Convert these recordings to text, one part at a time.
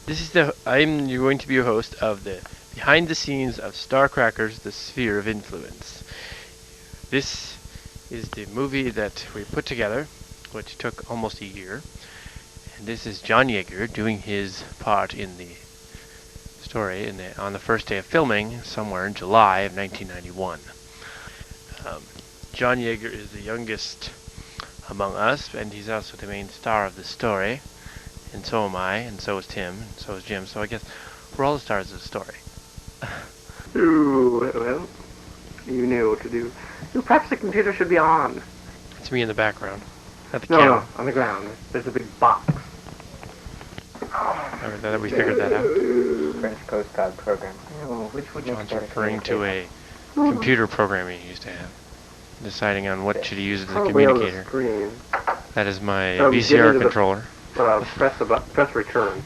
I'm going to be your host of the behind the scenes of Starcrackers: The Sphere of Influence. This is the movie that we put together, which took almost a year. And this is John Yeager doing his part in the story on the first day of filming, somewhere in July of 1991. John Yeager is the youngest among us, and he's also the main star of the story. And so am I, and so is Tim, and so is Jim. So I guess we're all the stars of the story. Ooh, well, you know what to do. Perhaps the computer should be on. It's me in the background. At the No, camera. on the ground. There's a big box. We figured that out. French Coast Guard program. Oh, which would John's referring to a computer program he used to have, deciding on what should he use as a probably on the communicator. screen. That is my Get VCR into the- controller. Press return.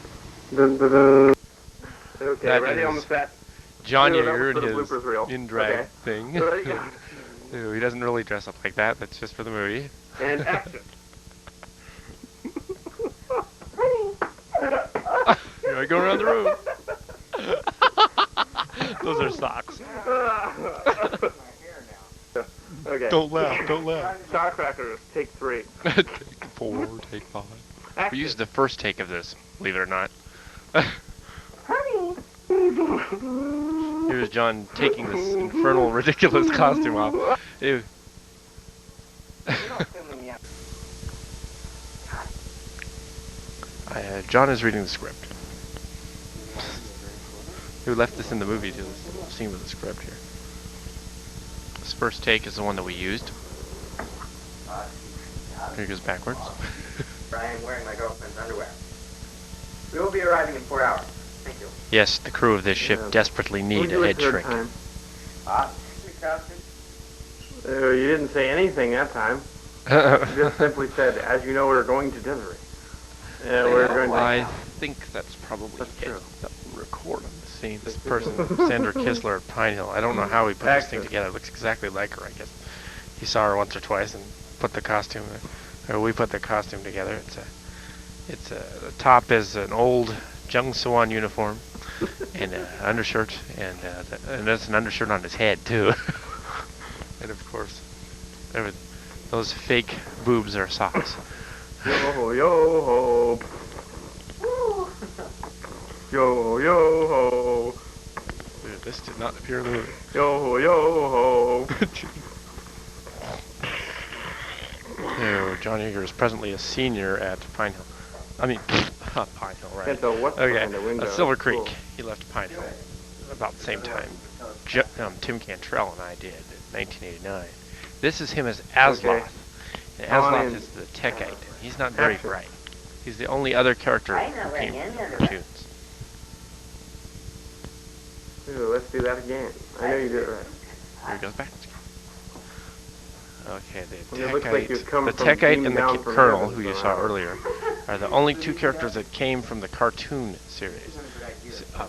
Dun, dun, dun. Okay, That ready is on the set. John No, that Yeager was for the and bloopers reel. his in-drag Okay. thing. Ready? Ew, he doesn't really dress up like that. That's just for the movie. And action. Here I go around the room. Those are socks. Okay. Don't laugh. Don't laugh. Starcrackers, take 3. Take 4, take 5. We Action. used the first take of this, believe it or not. Here's John taking this infernal, ridiculous costume off. Ew. John is reading the script. We left this in the movie too, this little scene with the script here. This first take is the one that we used. Here it goes backwards. I am wearing my girlfriend's underwear. We will be arriving in 4 hours. Thank you. Yes, the crew of this ship desperately need a head shrink. You didn't say anything that time. You just simply said, as you know, we're going to delivery. Yeah, we're going to... I think that's probably That's true. that will record on the scene. This person, Sandra Kistler at Pine Hill. I don't know how he put this thing together. It looks exactly like her, I guess. He saw her once or twice and put the costume, or we put the costume together. The top is an old Jung Swan uniform and an undershirt, and that's an undershirt on his head too. And of course, those fake boobs are socks. Yo yo ho. Yo yo ho. Dude, this did not appear in the movie. Yo yo ho. John Yeager is presently a senior at Pine Hill. I mean, Pine Hill, right? Kendall, what's behind the window? Silver Creek. Cool. He left Pine Hill about the same time. Tim Cantrell and I did in 1989. This is him as Asloth. Okay. And Come on Asloth in. is the techite. He's not very Action. bright. He's the only other character who came from the cartoons. Ooh, let's do that again. I know you did it right. Here he goes back. Okay, Well, it looks like you've come the from techite beam and the down from colonel, heaven who you somehow. saw earlier, are the only two characters that came from the cartoon series,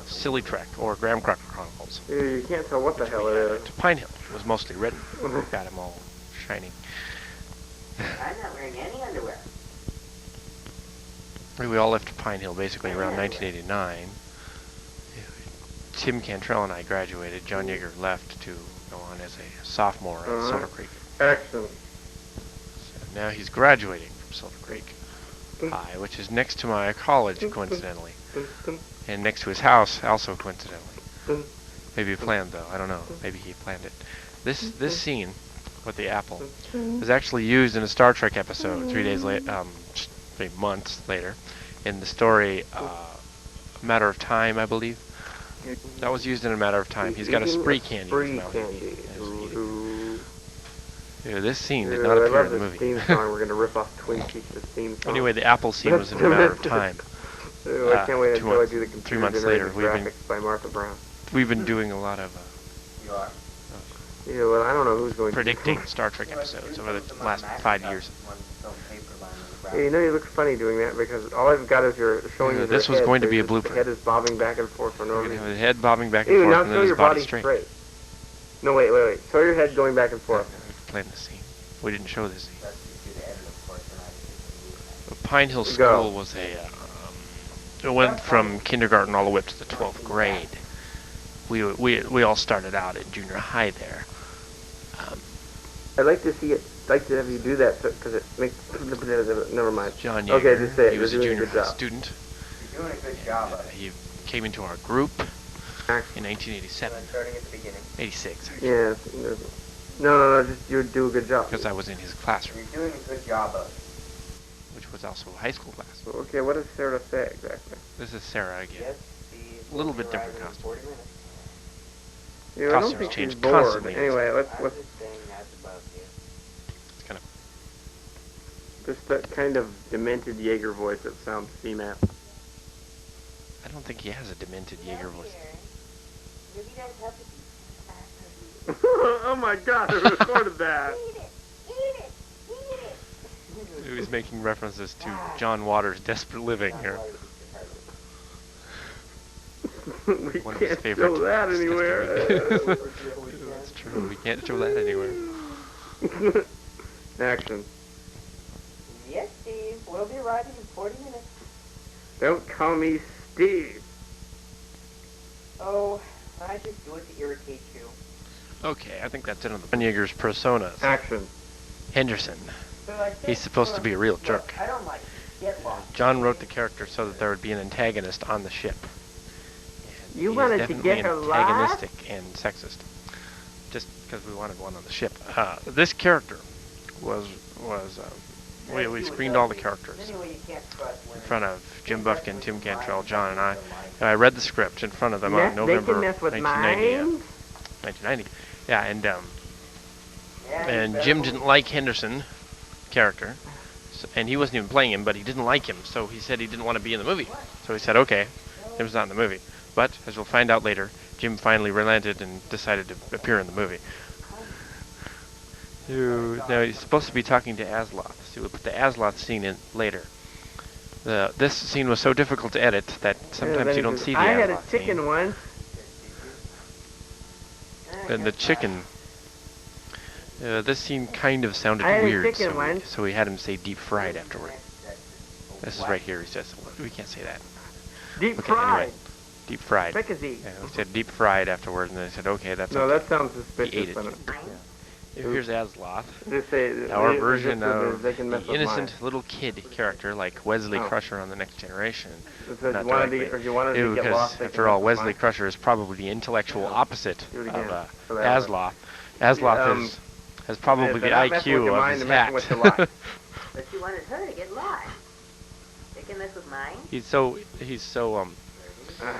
Silly Trek or Graham Crocker Chronicles. You can't tell what the hell it is. To Pine Hill was mostly written. Got him all shiny. I'm not wearing any underwear. We all left Pine Hill basically around 1989. Tim Cantrell and I graduated. John Yeager left to go on as a sophomore at Silver Creek. Action. So now he's graduating from Silver Creek High, which is next to my college, coincidentally, and next to his house, also coincidentally. Maybe planned though. I don't know. Maybe he planned it. This scene with the apple was actually used in a Star Trek episode 3 months later, in the story A Matter of Time, I believe. That was used in A Matter of Time. He's got a spree candy in his mouth. Yeah, this scene did not appear in the movie. Theme song. We're going to rip off Twin Peaks' theme song. Anyway, the apple scene was in A Matter of Time. Ooh, I can't wait until I do the 3 months computer-generated later, graphics by Martha Brown. We've been doing a lot of You are. Yeah, well, I don't know who's going predicting Star Trek episodes over the last 5 years. Yeah, you know you look funny doing that because all I've got is you're showing Yeah, you this your was head, going to so be a the blooper. head is bobbing back and forth for no We're going to reason. have his head bobbing back and Ew, forth, now and show then his your body body straight. No, wait. Show your head going back and forth. Playing the scene. We didn't show this scene. Pine Hill Go. School was it went from kindergarten all the way up to the 12th grade. We all started out in junior high there. I'd like to see it. Like to have you do that because it makes. Never mind. John Yeager, okay, just say it. he was a You're doing junior good high job. student. You're doing a good job of it. He came into our group in 1987. Starting at the beginning. 86, actually. Yeah. No. Just you do a good job. Because I was in his classroom, You're doing a good job of it. which was also a high school class. Okay, what does Sarah say exactly? This is Sarah again. Yes, A little bit different costume. 40 minutes. Yeah, I don't Costumes think she's change bored. constantly. Anyway, I'm let's just saying that's about you. It's kind of. just that kind of demented Jaeger voice that sounds female. I don't think he has a demented Jaeger voice. Maybe you guys have to Oh my God! I recorded that. eat it. He was making references to John Waters' Desperate Living here. We One of his can't favorite show that anywhere. That's true. We can't show that anywhere. Action. Yes, Steve. We'll be arriving in 40 minutes. Don't call me Steve. Oh, I just do it to irritate you. Okay, I think that's it on the Yeager's personas. Action. Henderson. So I said, He's supposed to be a real jerk. I don't like it. Get lost. John wrote the character so that there would be an antagonist on the ship. And You he is wanted to definitely get her lost? antagonistic and sexist. Just because we wanted one on the ship. This character we screened all the characters Anyway, you can't trust in women. front of Jim Bufkin, Tim Cantrell, John, and I. And I read the script in front of them on They November can mess with 1990. minds? 1990. Yeah, Yeah, and you Jim better didn't like Henderson character, and he wasn't even playing him, but he didn't like him, so he said he didn't want to be in the movie. So he said, okay, Jim's not in the movie. But, as we'll find out later, Jim finally relented and decided to appear in the movie. Now, he's supposed to be talking to Asloth, so we'll put the Asloth scene in later. This scene was so difficult to edit that sometimes you don't see the I had a Asloth chicken scene. once. And the chicken... this scene kind of sounded I had a weird, chicken once. so we had him say deep fried afterward. This is right here. He says, we can't say that. Deep Okay, fried. anyway, deep fried. Fricassee. Yeah, he said deep fried afterward, and then I said, okay, that's No, okay. that sounds He suspicious. ate it. doesn't it? Here's Asloth, Just say our they- version they- of they can mess the with innocent mine. little kid character like Wesley Oh. Crusher on The Next Generation. So Not you wanted directly. to, or you wanted to get Because, lost. they can after all, mess with Wesley mine. Crusher is probably the intellectual opposite Do it of again. So that Asloth. Asloth Um, has probably they're the not messing with IQ your of mind, his they're messing hat. with your life. But you wanted her to get lost. They can mess with mine. he's so Ah,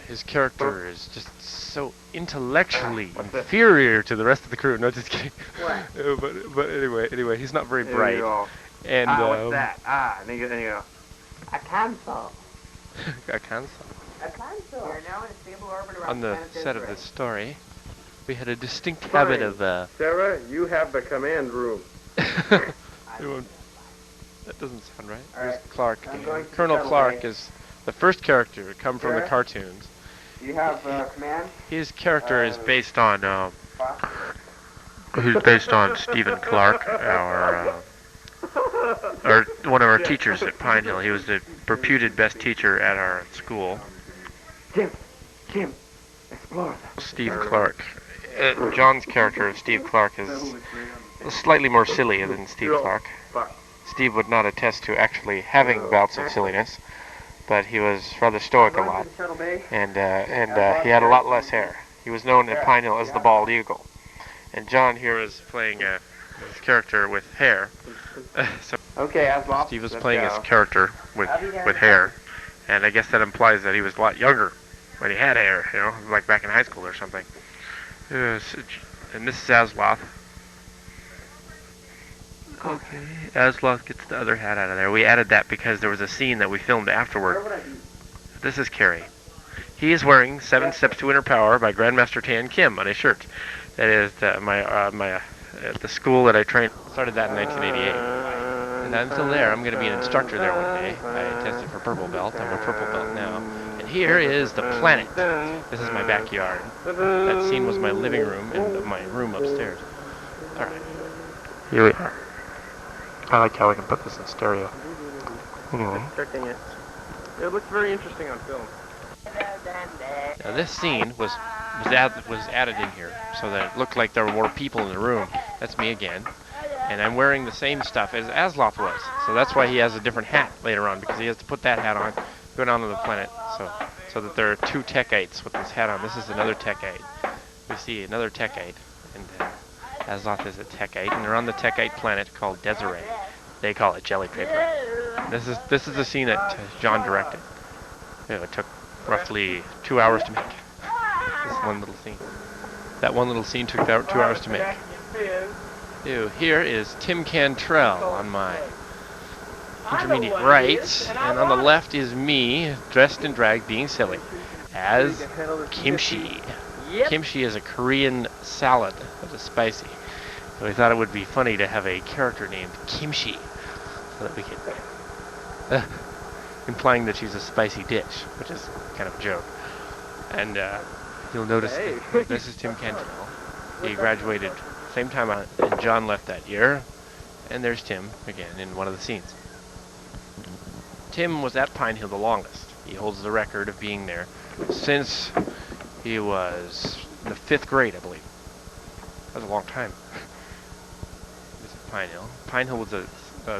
his character is just so intellectually What's this? inferior to the rest of the crew. No, just kidding. What? But anyway, he's not very there you bright. go. And What's that? There you go. A console. I can't. A console. We're now in a stable orbit around On the planet set of Desiree. this story, we had a distinct Fine. habit of Sarah, you have the command room. that doesn't sound right. All right. Here's Clark. I'm going to Colonel settle Clark it. is the first character to come from the Sure. cartoons. You have command? His character is based on Boss? he's based on Stephen Clark, our one of our teachers at Pine Hill. He was the reputed best teacher at our school. Jim, explore. Steve Clark. John's character of Steve Clark is slightly more silly than Steve Clark. Steve would not attest to actually having bouts of silliness, but he was rather stoic a lot, Shuttle bay? and he had a lot less hair. He was known at Pine Hill as the Bald Eagle, and John here is playing his character with hair. So Okay, Asloff. Steve was let's playing go. his character with hair, and I guess that implies that he was a lot younger when he had hair, you know, like back in high school or something. Yes, and this is Asloth. Okay, Asloth gets the other hat out of there. We added that because there was a scene that we filmed afterward. This is Carrie. He is wearing 7 Steps to Inner Power by Grandmaster Tan Kim on his shirt. That is the school that I trained. Started that in 1988. And until there, I'm going to be an instructor there one day. I tested for purple belt. I'm a purple belt now. And here is the planet. This is my backyard. That scene was my living room and my room upstairs. All right. Here we are. I like how we can put this in stereo. Anyway. Starting it. It looks very interesting on film. Now this scene was added in here so that it looked like there were more people in the room. That's me again. And I'm wearing the same stuff as Asloff was. So that's why he has a different hat later on, because he has to put that hat on, go down to the planet, so that there are two Techites with this hat on. This is another Techite. We see another Techite, and Asloff is a Techite, and they're on the Techite planet called Desiree. They call it jelly paper. This is the scene that John directed. It took roughly 2 hours to make. This one little scene. That one little scene took 2 hours to make. Here is Tim Cantrell on my intermediate right, and on the left is me, dressed in drag, being silly, as kimchi. Kimchi is a Korean salad that is spicy. So we thought it would be funny to have a character named Kimchi, so that we could, implying that she's a spicy dish, which is kind of a joke. And you'll notice that this is Tim Cantrell. He graduated same time and John left that year. And there's Tim again in one of the scenes. Tim was at Pine Hill the longest. He holds the record of being there since he was in the 5th grade, I believe. That was a long time. He was at Pine Hill. Pine Hill was a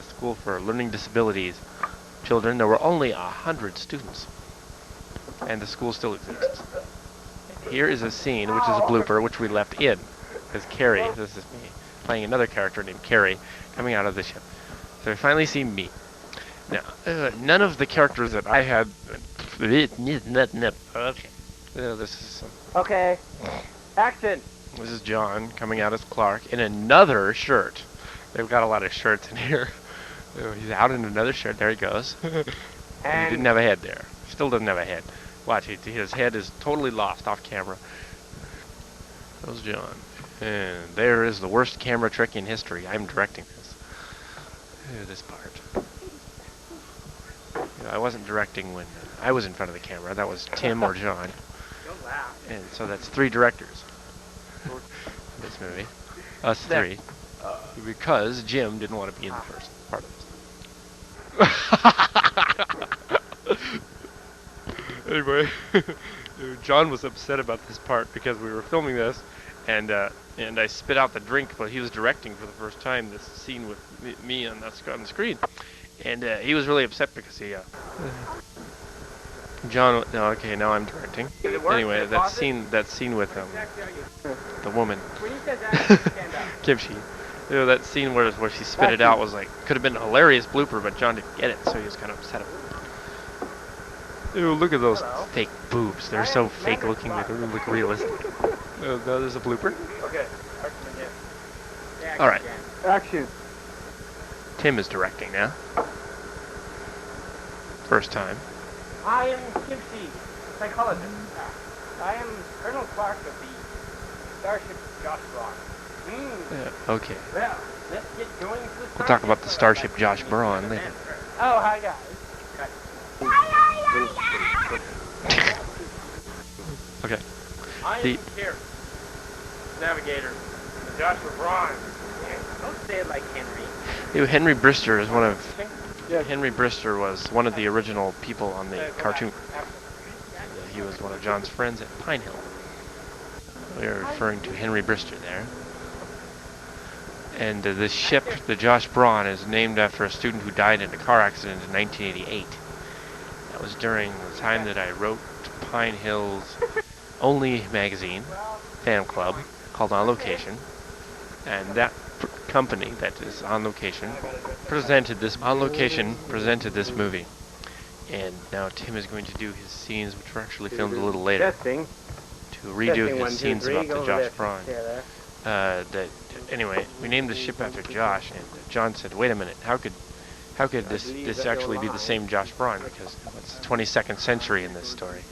school for learning disabilities children. There were only 100 students. And the school still exists. And here is a scene, which is a blooper, which we left in. Because Carrie, this is me, playing another character named Carrie, coming out of the ship. So we finally see me. Now, none of the characters that I had... Okay. This is... Okay. Action. This is John coming out as Clark in another shirt. They've got a lot of shirts in here. He's out in another shirt. There he goes. And he didn't have a head there. Still doesn't have a head. Watch, his head is totally lost off camera. That was John. And there is the worst camera trick in history. I'm directing this. This part. I wasn't directing when I was in front of the camera. That was Tim or John. Don't laugh. And so that's 3 directors in this movie. Us 3. Because Jim didn't want to be in the first part of this. Anyway, John was upset about this part because we were filming this, and I spit out the drink, but he was directing for the first time this scene with me on the screen, and he was really upset because he John. No, okay, now I'm directing. Anyway, that scene with the woman, Kimchi. You know, that scene where she spit it out was like, could have been a hilarious blooper, but John didn't get it, so he was kind of upset about it. Ew, look at those fake boobs. They're so fake looking, they don't look realistic. No, there's a blooper. Okay. Alright. Action. Tim is directing now. First time. I am Kimchi, psychologist. I am Colonel Clark of the Starship Josh Braun. Okay. Well, let's get going to the We'll talk about the Starship Josh Braun later. Oh, hi guys. Okay. I am Carrie, navigator, Joshua Braun. Don't say it like Henry. Henry Brister is Henry Brister was one of the original people on the cartoon. He was one of John's friends at Pine Hill. We are referring to Henry Brister there. And the ship, the Josh Braun, is named after a student who died in a car accident in 1988. That was during the time that I wrote Pine Hill's only magazine, fan club, called On Location. And that company that is On Location presented this movie. And now Tim is going to do his scenes, which were actually filmed a little later, to redo his scenes about the Josh Braun. Anyway, we named the ship after Josh, and John said, "Wait a minute, how could this actually be the same Josh Braun? Because it's the 22nd century in this story.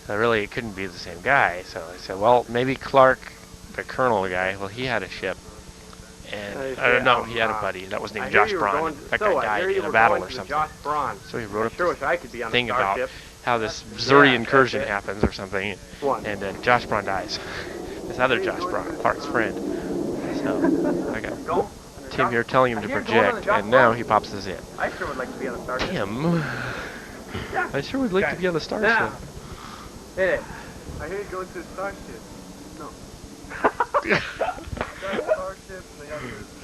So really, it couldn't be the same guy." So I said, "Well, maybe Clark, the Colonel guy. Well, he had a ship, and I don't know, he had a buddy that was named Josh Braun. That guy died in a battle or something. So he wrote up this thing about how this Missouri incursion happens or something, and then Josh Braun dies. This other Josh Braun, Clark's friend. So I got Tim here telling him to project, and now he pops this in. I sure would like to be on the Starship. Tim I sure would like to be on the starship. Now. Hit it. I hate going to the starship. No.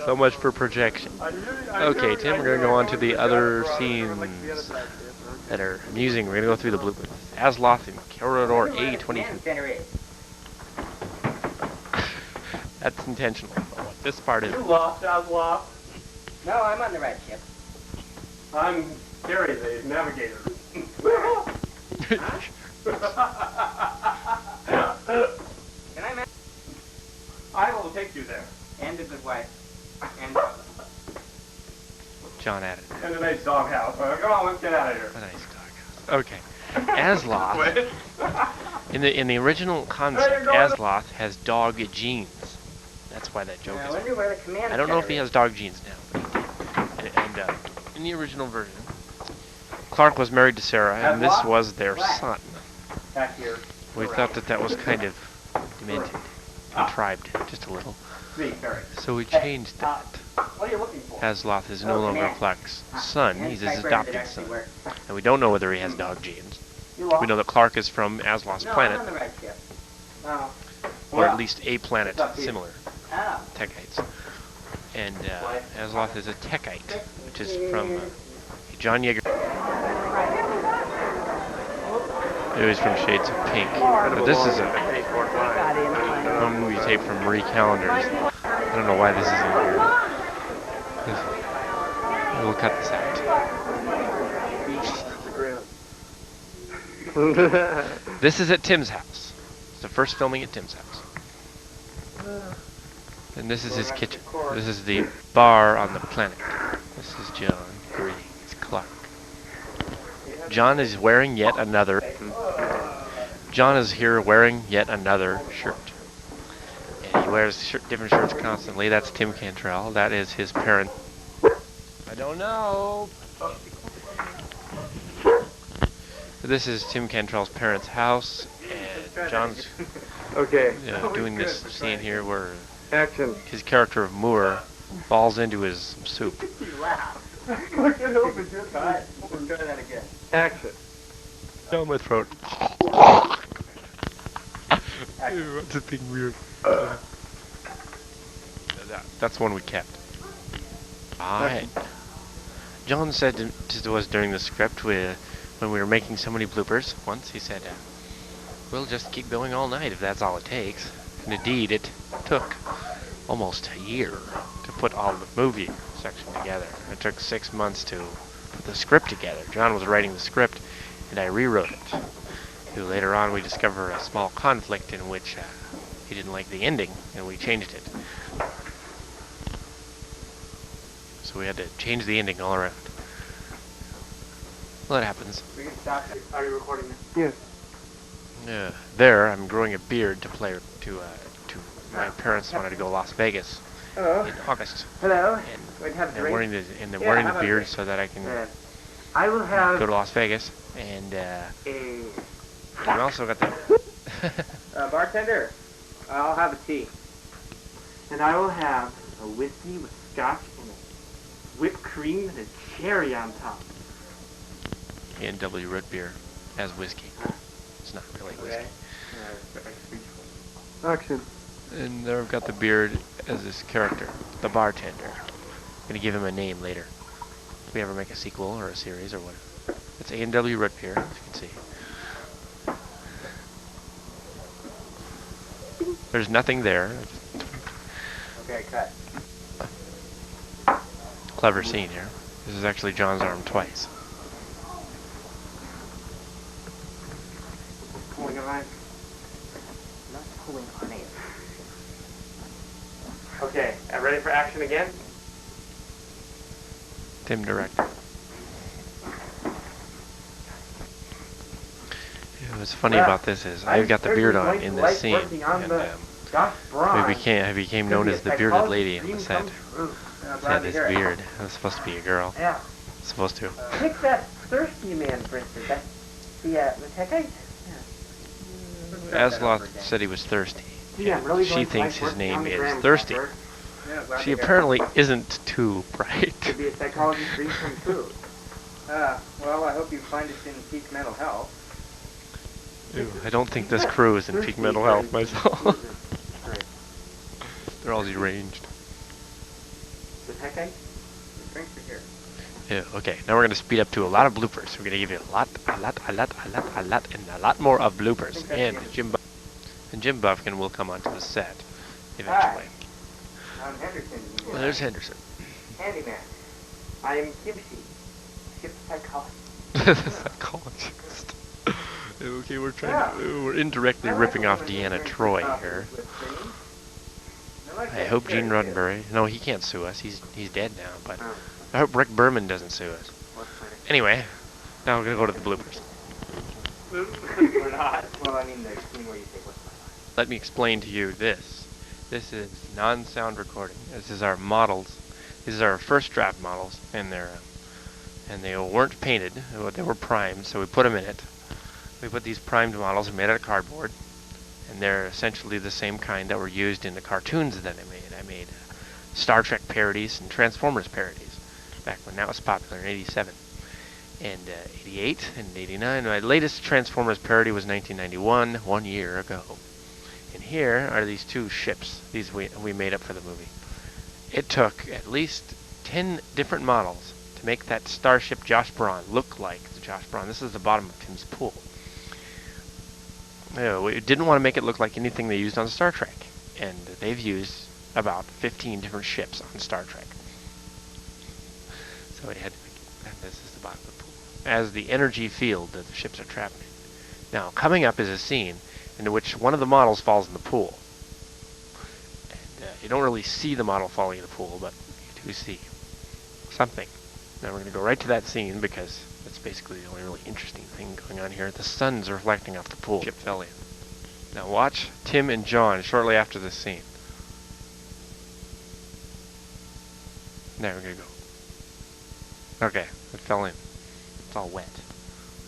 So much for projection. Okay, Tim, we're gonna go on to the other scenes that are amusing. We're gonna go through the bloopers. Asloth in Corridor A22. That's intentional. This part is. You lost, I was lost. No, I'm on the right ship. I'm Carrie, the navigator. Can I man? I will take you there. And a good wife. And John added. And a nice doghouse. Come on, let's get out of here. A nice doghouse. Okay. Asloth. In the original concept, Asloth has dog genes. That's why that joke I is. wonder where the command I don't know if center he is. has dog genes now, but he did. And in the original version, Clark was married to Sarah, and this was their son. Back here. We thought that was kind of demented, contrived just a little. Me, Carrie. So we changed that. What are you looking for? Asloth is no longer Clark's son, he's his adopted son. And we don't know whether he has dog genes. You lost? We know that Clark is from Asloth's No, I'm planet, on the right ship. No. or at least a planet What's up, similar, Oh. Techites. And Asloth is a Techite, which is from John Yeager. It was from Shades of Pink. But this is a movie tape from Marie Callender's. I don't know why this is in here. We'll cut this out. This is at Tim's house. It's the first filming at Tim's house. And this is his kitchen. This is the bar on the planet. This is John. Greetings, Clark. John is wearing yet another. John is here wearing yet another shirt. And he wears different shirts constantly. That's Tim Cantrell. That is his parent. I don't know. This is Tim Cantrell's parents' house, and John's Okay. doing this scene here where Action. his character of Moore falls into his soup. You laugh. Look at open your Try that again. Action. Down my throat. What's the thing weird? That's one we kept. Alright. John said to us during the script when we were making so many bloopers once, he said, we'll just keep going all night if that's all it takes. And indeed, it took almost a year to put all the movie section together. It took 6 months to put the script together. John was writing the script, and I rewrote it. Later on, we discover a small conflict in which he didn't like the ending, and we changed it. So we had to change the ending all around. Well, that happens. We can stop it. Are you recording this? Yes. There, I'm growing a beard to play to my parents wanted to go to Las Vegas Hello. in August. Hello. And We'd have a they're drink. wearing the Yeah, wearing how the about beard this? so that I can I will have go to Las Vegas, and a we also got the bartender. I'll have a tea. And I will have a whiskey with scotch and a whipped cream and a cherry on top. A&W root beer as whiskey. It's not really whiskey. Action. And there we've got the beard as this character, the bartender. I'm gonna give him a name later. If we ever make a sequel or a series or whatever. It's A&W root beer, as you can see. There's nothing there. Okay, cut. Clever scene here. This is actually John's arm twice. Pulling a knife. Not pulling on it. Okay, ready for action again? Tim directed. What's funny about this is I've got the beard on in this scene, and I became known as the bearded lady on the set. I had this beard. I was supposed to be a girl. Yeah. Supposed to. Pick that thirsty man, for instance. That's the Techite? Asloth said he was thirsty. Yeah, really She going thinks to his like name working on the is gram Thirsty. software. Yeah, glad She to hear it. apparently isn't too bright. Could be a psychology dream come true. Well, I hope you find us in peak mental health. Ew, I don't think this crew is in peak mental health myself. They're all deranged. The heck, the drinks are here. Yeah, okay, now we're going to speed up to a lot of bloopers. We're going to give you a lot, and a lot more of bloopers. And Jim Buffkin will come onto the set eventually. I'm Henderson. Well, there's Henderson. Handyman. I am Gibbsy. Ship psychologist. Psychologist. Okay, we're indirectly ripping off Deanna Troy here. I hope Gene Roddenberry. No, he can't sue us. He's dead now. But I hope Rick Berman doesn't sue us. Anyway, now we're gonna go to the bloopers. We're not. Well, I mean, the scene where you say what's my line. Let me explain to you this. This is non-sound recording. This is our models. These are our first draft models, and they weren't painted. They were primed, so we put them in it. We put these primed models made out of cardboard, and they're essentially the same kind that were used in the cartoons that I made. I made Star Trek parodies and Transformers parodies back when that was popular in '87 and '88 and '89. My latest Transformers parody was 1991, 1 year ago. And here are these two ships. These we made up for the movie. It took at least 10 different models to make that starship Josh Braun look like the Josh Braun. This is the bottom of Tim's pool. We didn't want to make it look like anything they used on Star Trek, and they've used about 15 different ships on Star Trek. So we had to make it, and this is the bottom of the pool. As the energy field that the ships are trapped in. Now, coming up is a scene in which one of the models falls in the pool. And you don't really see the model falling in the pool, but you do see something. Now we're going to go right to that scene because that's basically the only really interesting thing going on here. The sun's reflecting off the pool. Ship fell in. Now watch Tim and John shortly after this scene. There, we're going to go. Okay, it fell in. It's all wet.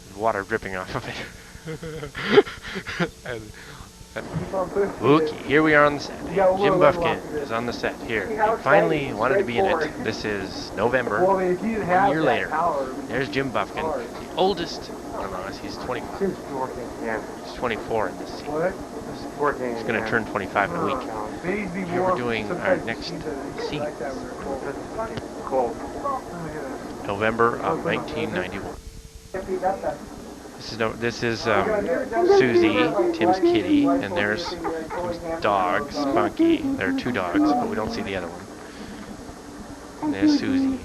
There's water dripping off of it. Okay, here we are on the set. Jim Buffkin is on the set here. He finally wanted to be in it. This is November, 1 year later. There's Jim Buffkin, the oldest. I don't know, he's 24. He's 24 in this scene. He's going to turn 25 in a week. Here we're doing our next scene. November of 1991. This is Susie, Tim's kitty, and there's Tim's dog, Spunky. There are two dogs, but we don't see the other one. And there's Susie.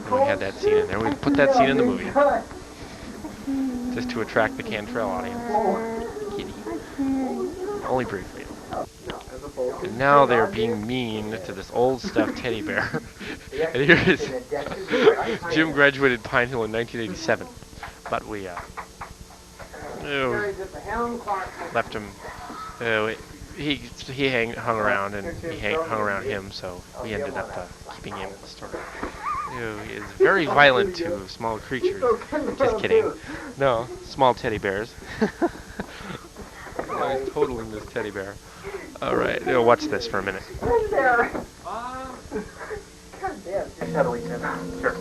And we had that scene in there. We put that scene in the movie just to attract the Cantrell audience. Kitty. Only briefly. And now they're being mean to this old stuffed teddy bear. And here is Jim graduated Pine Hill in 1987. But we left him. He hung around, and he hung around him, so we ended up keeping him in the story. He is very violent to small creatures. Just kidding. No, small teddy bears. He's totaling this teddy bear. All right, watch this for a minute. Shuttle, he said. Sure.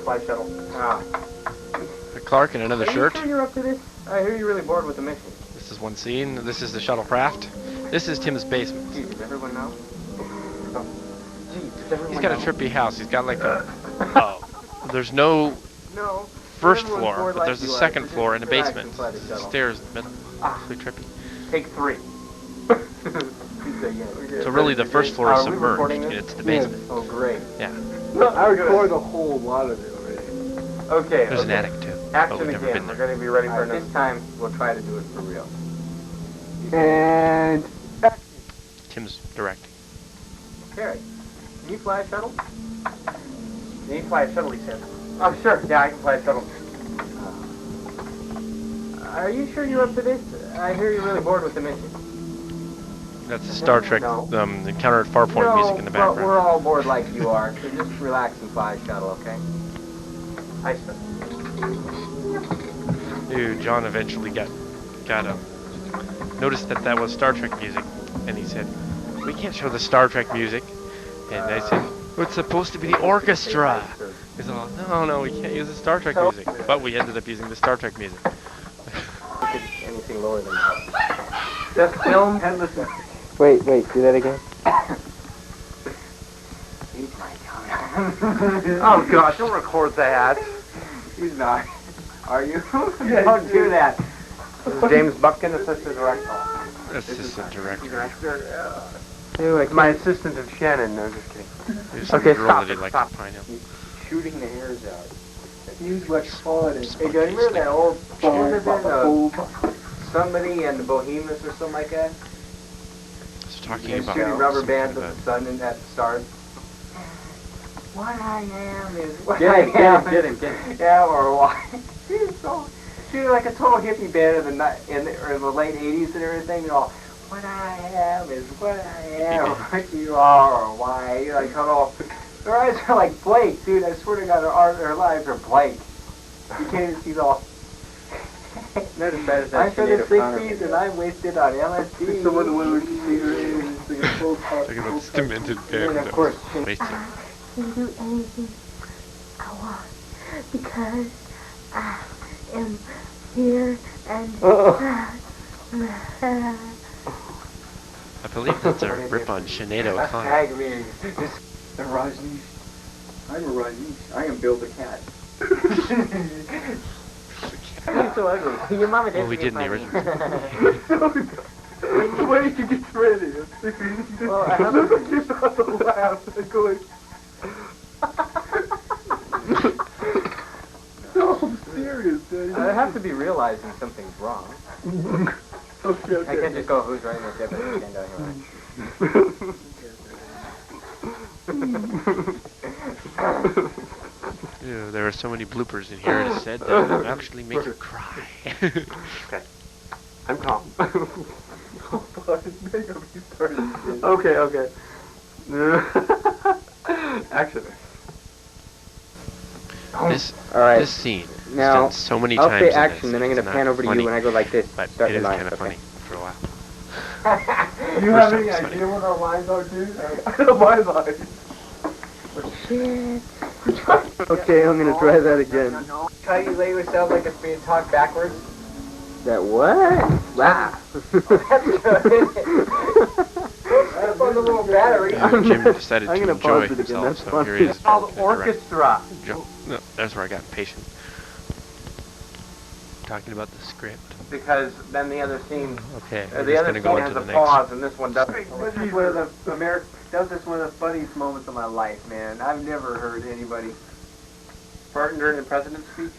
Fly shuttle. Clark in another shirt. Are you sure you're up to this? I hear you're really bored with the mission. This is one scene. This is the shuttlecraft. This is Tim's basement. Gee, does everyone know? He's got a trippy house. He's got like a... Oh, there's no first floor, but there's a second floor and a basement. Stairs in the middle. Really trippy. Take 3. So really the first floor is submerged, and it's the basement. Oh, great. Yeah. I recorded a whole lot of it already. Okay. There's an attic too. Action we've never again. been We're there. going to be ready for this time. We'll try to do it for real. And action. Tim's directing. Carrie, can you fly a shuttle? Can you fly a shuttle, he said. Oh, sure. Yeah, I can fly a shuttle. Are you sure you're up to this? I hear you're really bored with the mission. That's the Star Trek Encounter at Farpoint music in the background. Well, we're all bored like you are, so just relax and fly a shuttle, okay? Hi, sir. Dude, John eventually got noticed that was Star Trek music, and he said, "We can't show the Star Trek music." And I said, It's supposed to be the orchestra. He's all, no, we can't use the Star Trek music. But we ended up using the Star Trek music. Anything lower than that. Just film and listen. Wait, do that again. He's my tongue. Oh gosh, don't record that. He's not. Are you? Don't do that. This is James Buckin, assistant director. Assistant director. My assistant of Shannon. No, just kidding. There's Okay, girl stop that it, he likes stop. to Pine Hill. Shooting the hairs out. Use much fun. Hey, do you remember that old film somebody and the Bohemians or something like that? So talking And about shooting rubber something bands at about- the sun and at the stars. What I am is what Get I him, am. get him. Yeah, or why? Shooting like a total hippie band in the late 80s and everything. They're all, what I am is what I am, what you are, or why. You're like, cut off. Their eyes are like blank, dude. I swear to God, their lives are blank. You can't even see the all. Not as bad as I'm that from the Sinead 60s and I'm wasted on LSD. Someone who went to cigarettes, like a full top. Talking about demented And band. of course, Wasted. Can do anything I want because I am here and I believe that's a rip on Sinead O'Connor. tag me. And Rajneesh. I'm a Rajneesh. I am Bill the Cat. You're so ugly. Your mama did. Well, we did in the original. The way he gets ready. Well, I have to- Look at the laugh. They're going. No, I'm serious, dude. I have to be realizing something's wrong. Okay. I can't just go, who's writing this episode again down here? Ew, there are so many bloopers in here. It is said that it will actually make you cry. Okay. I'm calm. Okay. Action. This Alright. this scene is Now, done so many I'll times. say in action, this, then I'm it's going to not pan over to funny, you when I go like this. But Start it the is line, kind of okay. funny for a while. You First have time any it's idea funny. what our lines are, dude? I know my lines. Okay, I'm going to try that again. How you lay yourself like it's being talked backwards? That what? Wow. That's on the little battery. Jim decided I'm to gonna enjoy pause it again, himself, that's so funny. here he is. It's called to direct. orchestra. No, that's where I got impatient. Talking about the script. Because then the other scene, Okay, the we're just other gonna scene go has into a the pause, and this one doesn't. This is one of the funniest moments of my life, man. I've never heard anybody. Martin during the president's speech.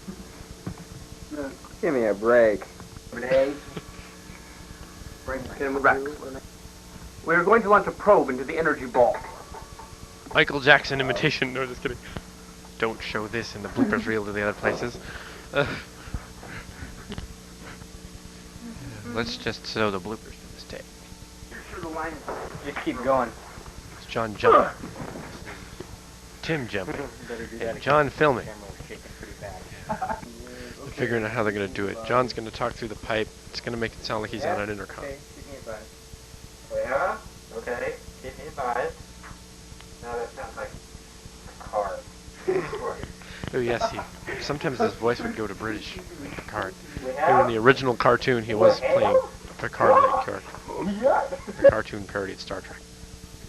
Give me a break. We are going to launch a probe into the energy ball. Michael Jackson imitation. No, just kidding. Don't show this in the bloopers reel to the other places. Let's just show the bloopers to this tape. Just keep going. It's John jumping. Tim jumping. And John filming. They're figuring out how they're going to do it. John's going to talk through the pipe. It's going to make it sound like he's on an intercom. Yeah? Okay. Keep me advised. Now that sounds like a car. Oh yes, sometimes his voice would go to British, like Picard. And in the original cartoon, he was playing a Picard-like character. A cartoon parody of Star Trek.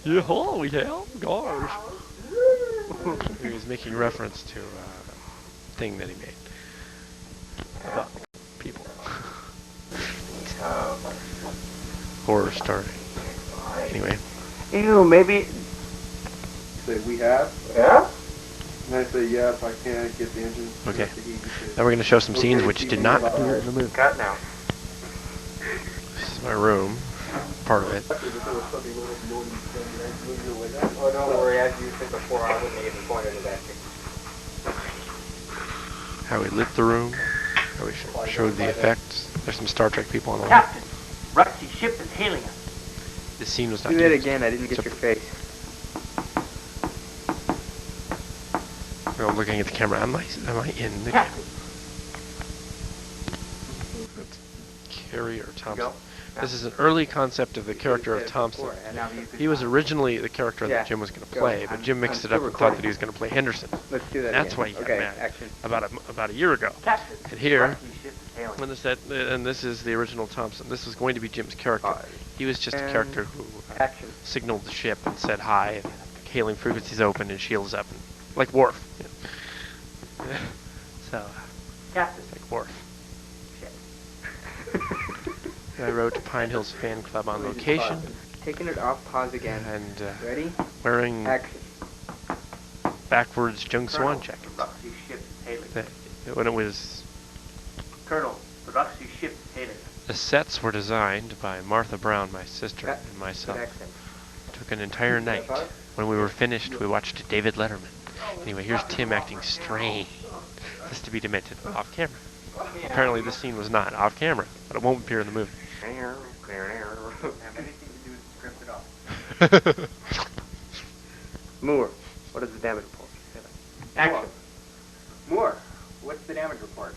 Yeah, hello, we have cars. He was making reference to a thing that he made about people. Horror story. Anyway. Ew, maybe. Say we have. Yeah? And I say yeah if I can't get the engine. Okay. Now we're going to show some scenes which did not appear in the movie. Cut now. This is my room. Part of it. Oh, don't worry, as you said before, I wouldn't even point into that. How we lit the room. How we showed the effects. There's some Star Trek people on the wall. Captain, Rusty's ship is hailing us. This scene was not Do that used. again, I didn't get your face. No, I'm looking at the camera. Am I in the camera? Captain. That's Carrie or Thompson. This is an early concept of the character of Thompson. He was originally the character that Jim was going to play, but Jim mixed it up and thought that he was going to play Henderson. Let's do that That's again. why he got Okay, mad action. about a year ago. Captain. And here, Roxy ship is hailing. when this and this is the original Thompson. This was going to be Jim's character. He was just a And character who Action. signaled the ship and said hi, and hailing frequencies open and shields up, and, like Worf. You know. So, Captain. like Worf. Shit. I wrote Pine Hills Fan Club on location, Taking it off, pause again. and Ready? wearing Action. backwards Jung Swan Colonel, jackets. the Roxy ship is hailing. When it was, Colonel, the Roxy ship is hailing. the sets were designed by Martha Brown, my sister, Cut. and Good myself. accent. Took an entire night. When we were finished, we watched David Letterman. Anyway, here's Tim acting strange. This to be demented off camera. Apparently, this scene was not off camera, but it won't appear in the movie. Have anything to do with the script at all. Moore, what is the damage report? Action. Moore, what's the damage report?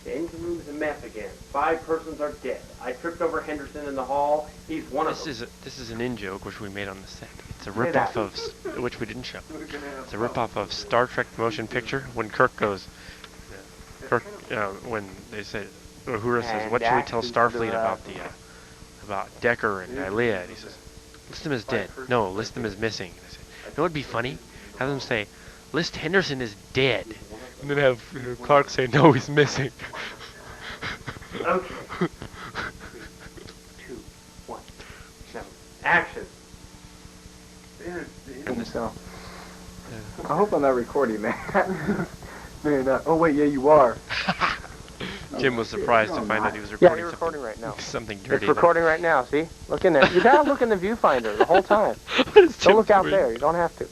The engine room's a mess again. 5 persons are dead. I tripped over Henderson in the hall. He's one of them. This is an in-joke which we made on the set. It's a Say that. ripoff of which we didn't show. It's a ripoff of Star Trek the Motion Picture when Kirk goes. When they say, Uhura says, And "What should we tell action Starfleet to about Decker and Ilea?" And he says, "List them as dead. No, list them as missing." And I said, "You know what'd be funny? Have them say, list Henderson as dead, and then have Clark say, no, he's missing." Okay. 3, 2, 1, 7. Action. So, I hope I'm not recording, man. No, you're not. Oh, wait, yeah, you are. Jim was surprised to find that he was Yeah, recording you're recording right now. something dirty. It's recording right now, see? Look in there. You gotta look in the viewfinder the whole time. Don't look out there. You don't have to.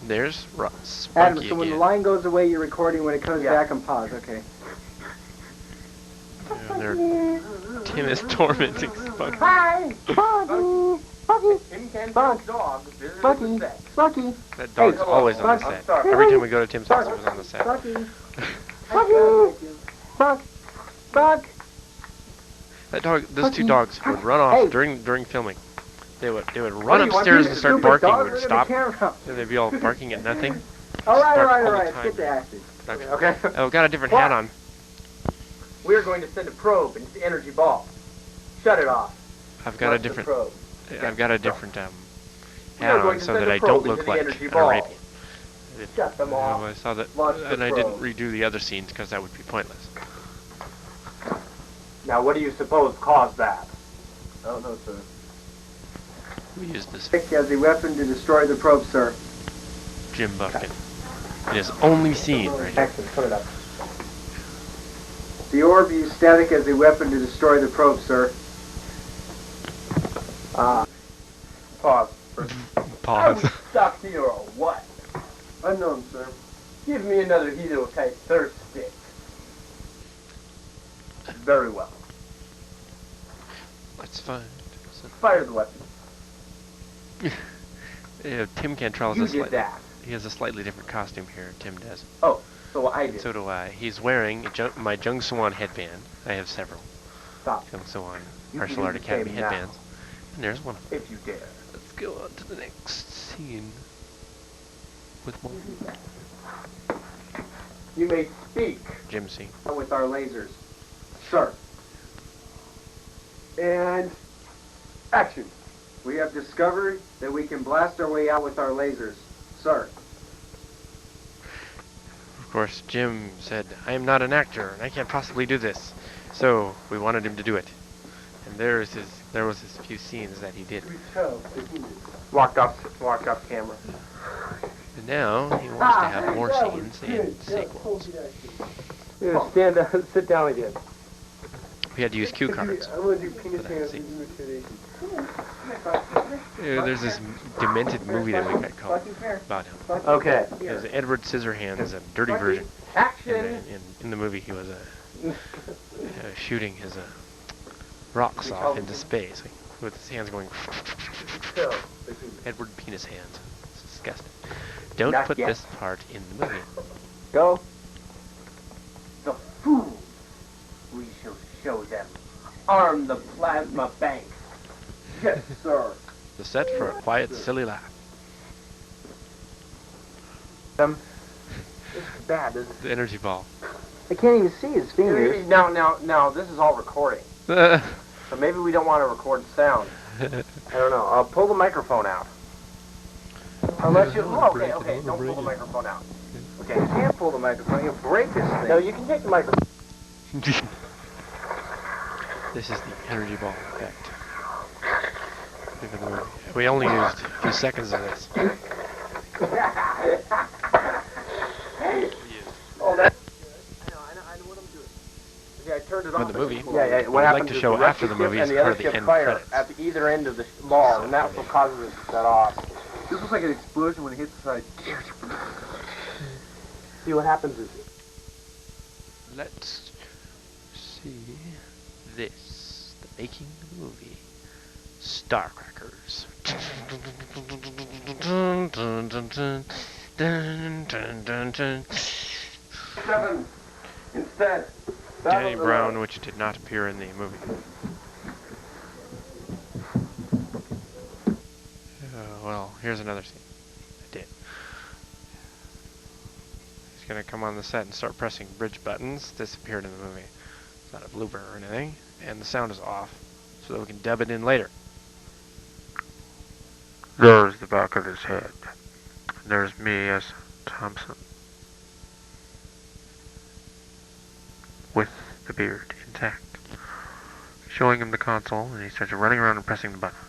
There's Adam, Spunky so when the again. line goes away, you're recording. When it comes back, and pause. Okay. And Tim is tormenting Spunky. Hi, Buggy, Buggy, Bug, Buggy, Buggy, That dog's always on the Bug. set. Every time we go to Tim's house, it was on the set. Buggy, Buggy, Bug, Bug. That dog, those two Buggy. dogs would run off Hey. during filming. They would run What do you want, upstairs you and start stupid barking. dog? Would Look at the stop, camera. and they'd be all barking at nothing. All right, all Bark right, all all the right. time. Get the action. Okay. Oh, got a different hat on. We're going to send a probe into the energy ball. Shut it off. I've got a What's the different. probe? I've got a different We hat are going on to so send that a I probe don't into look the like energy an ball. Arabian. Shut them off. I saw that, Launch the and I didn't probe. redo the other scenes because that would be pointless. Now, what do you suppose caused that? I don't know, sir. We used this As a weapon to destroy the probe, sir. Jim Buffkin in his only scene right here. Action, put it up. The orb used static as a weapon to destroy the probe, sir. Pause. Pause. Stuck here or what? Unknown, sir. Give me another Hito-type thirst stick. Very well. That's fine. Fire the weapon. Tim Cantrell You has did that. he has a slightly different costume here. Tim does. Oh, so I did. So do I. He's wearing my Jung Swan headband. I have several Stop. Jung Swan You Martial can Art use the Academy same now. headbands. And there's one. If you dare. Let's go on to the next scene with more You may speak Jim scene. With our lasers, sir. and action. We have discovered that we can blast our way out with our lasers, sir. Of course, Jim said, "I am not an actor, and I can't possibly do this." So we wanted him to do it, and there was his few scenes that he did. Walked off camera. And now he wants to have more scenes in sequels. Stand up, sit down again. We had to use cue cards. I want to do penis For that hands scene. and manipulation. There's this demented movie that we got called about him. Okay. It was Edward Scissorhands, a dirty version. Action. In the movie, he was shooting his rocks off into space with his hands going. Edward Penis Hands. It's disgusting. Don't Not put yet. this part in the movie. Go. The fool. We shall show them. arm the plasma bank. Yes, sir. The set for a quiet, silly laugh. This is bad. The energy ball. I can't even see his fingers. Now, this is all recording. So maybe we don't want to record sound. I don't know. I'll pull the microphone out. Unless you... Oh, okay, don't pull the microphone out. Okay, you can't pull the microphone. You'll break this thing. No, you can take the microphone. This is the energy ball effect. We only used a few seconds of this. Oh, that's good. I know what I'm doing. Okay, I turned it When off. the movie, Yeah. What I'd happens like to is show the rest after the ship movie is and part of other the ship end fire credits. at either end of the bar, and that's what causes it to set off. This looks like an explosion when it hits the side. See, what happens is... Let's see this. The making of the movie. Starcrackers. 7 instead. Danny Brown, which did not appear in the movie. Well, here's another scene. I did. He's gonna come on the set and start pressing bridge buttons. This appeared in the movie. It's not a blooper or anything. And the sound is off, so that we can dub it in later. There's the back of his head. There's me as Thompson. With the beard intact. Showing him the console, and he starts running around and pressing the buttons.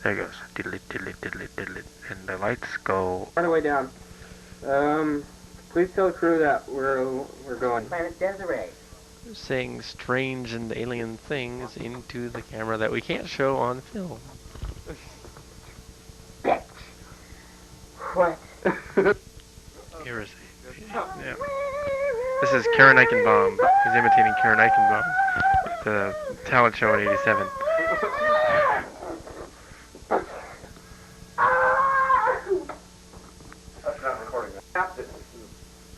There he goes. Diddle it, diddle it, diddle it, diddle it. And the lights go... Right away down. Please tell the crew that we're going. Planet Desiree. saying strange and alien things into the camera that we can't show on film. What? Here is yeah. This is Karen Eichenbaum. He's imitating Karen Eichenbaum at the talent show in '87. That's not recording.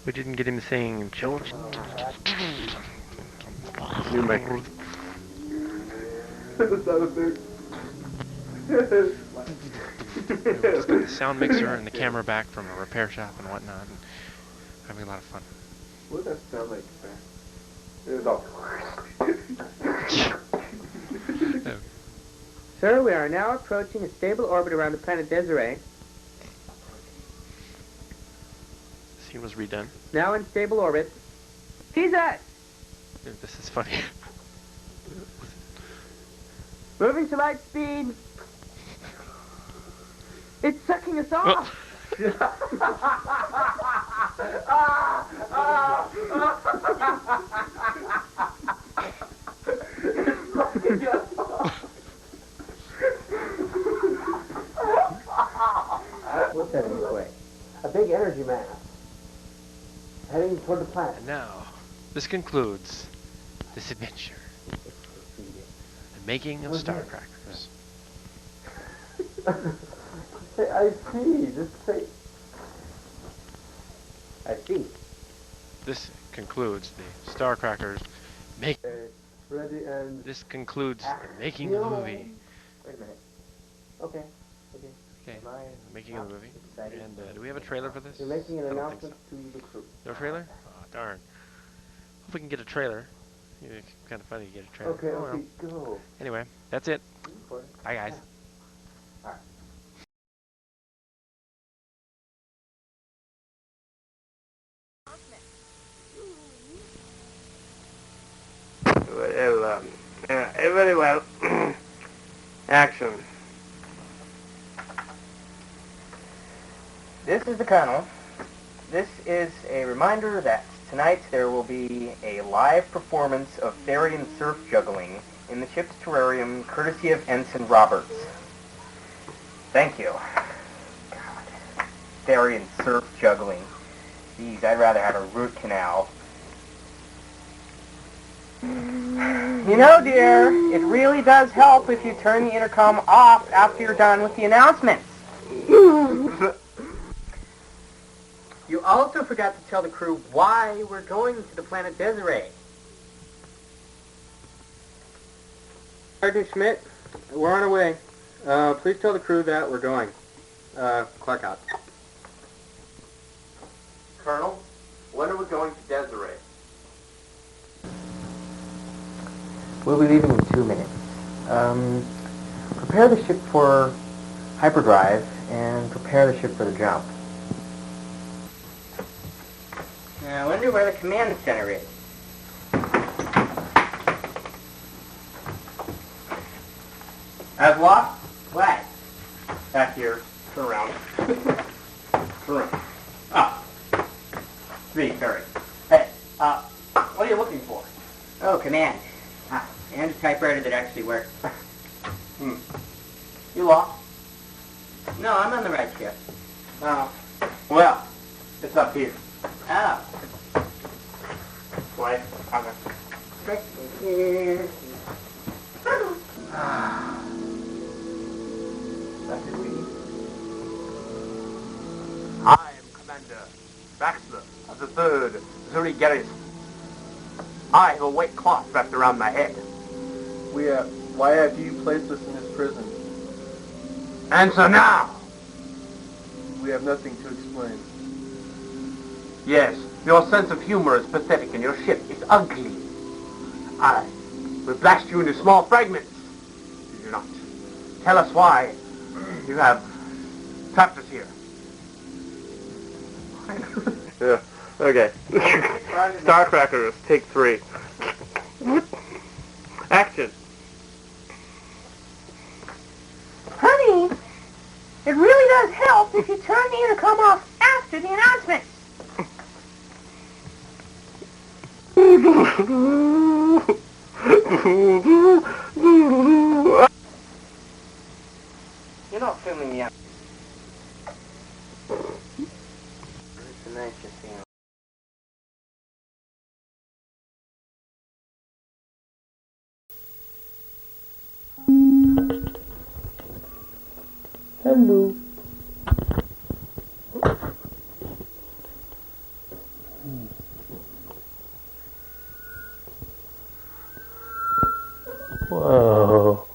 We didn't get him saying children. New maker. We just got the sound mixer and the camera back from a repair shop and whatnot, and having a lot of fun. What does that sound like? It was all... Sir, we are now approaching a stable orbit around the planet Desiree. Scene was redone. Now in stable orbit. Jesus! Dude, this is funny. Moving to light speed. It's sucking us off. What's that anyway? A big energy mass heading toward the planet. And now, this concludes this adventure. The making of Starcrackers. I see. I see. This concludes the Starcrackers make. Ready and... This concludes the making of the movie. Wait a minute. Okay. Okay, Am I making of the movie. excited? And do we have a trailer for this? You're making an I don't think announcement to the crew. No trailer? Oh, darn. Hope we can get a trailer. It's kind of funny to get a trailer. Okay, Oh, well. okay, go. Anyway, that's it. Bye, guys. Well, very well. Action. This is the Colonel. This is a reminder that tonight there will be a live performance of fairy and surf juggling in the ship's terrarium, courtesy of Ensign Roberts. Thank you. God. Fairy and surf juggling. Geez, I'd rather have a root canal. You know, dear, it really does help if you turn the intercom off after you're done with the announcements. You also forgot to tell the crew why we're going to the planet Desiree. Sergeant Schmidt, we're on our way. Please tell the crew that we're going. Clock out. Colonel, when are we going to Desiree? We'll be leaving in 2 minutes. Prepare the ship for hyperdrive and prepare the ship for the jump. I wonder where the command center is. Aswad? What? Back here. Turn around. Turn around. Ah. It's me, Carrie. Hey, what are you looking for? Oh, command. And a typewriter that actually works. You lost? No, I'm on the right ship. Oh. Well, it's up here. Oh. Wait, okay. Right here. That's it, we. I am Commander Baxter of the 3rd Missouri Garrison. I have a white cloth wrapped around my head. Why have you placed us in this prison? Answer now! We have nothing to explain. Yes, your sense of humor is pathetic and your ship is ugly. I will blast you into small fragments. You do not tell us why you have trapped us here. Yeah. Okay. Starcrackers, take 3. Action. Honey, it really does help if you turn the intercom off after the announcement. You're not filming me out. It's a nice thing. Hello. Whoa.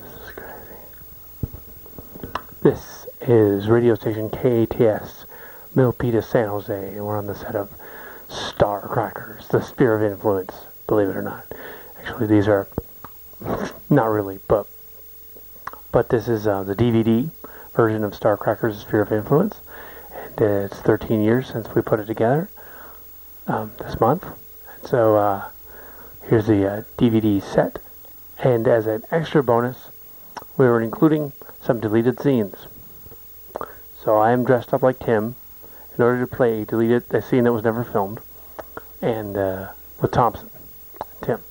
This is crazy. This is radio station KATS, Milpitas, San Jose, and we're on the set of Starcrackers, the Sphere of Influence, believe it or not. Actually, these are not really, but this is the DVD version of Starcrackers, the Sphere of Influence, and it's 13 years since we put it together this month. And so here's the DVD set, and as an extra bonus, we were including some deleted scenes. So I am dressed up like Tim in order to play a scene that was never filmed, and with Thompson, Tim.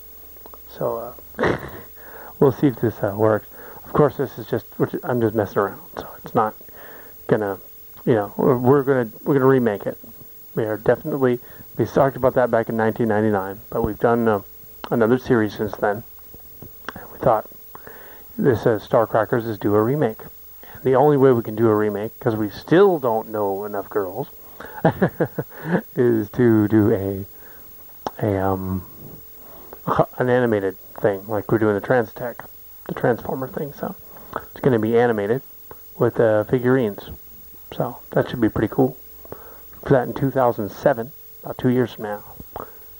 So we'll see if this works. Of course, this is I'm just messing around, so it's not gonna, we're gonna remake it. We talked about that back in 1999, but we've done another series since then. And we thought this Starcrackers is due a remake. And the only way we can do a remake, because we still don't know enough girls, is to do an animated thing, like we're doing the Transformer thing. So it's going to be animated with figurines. So that should be pretty cool. For that in 2007, about 2 years from now.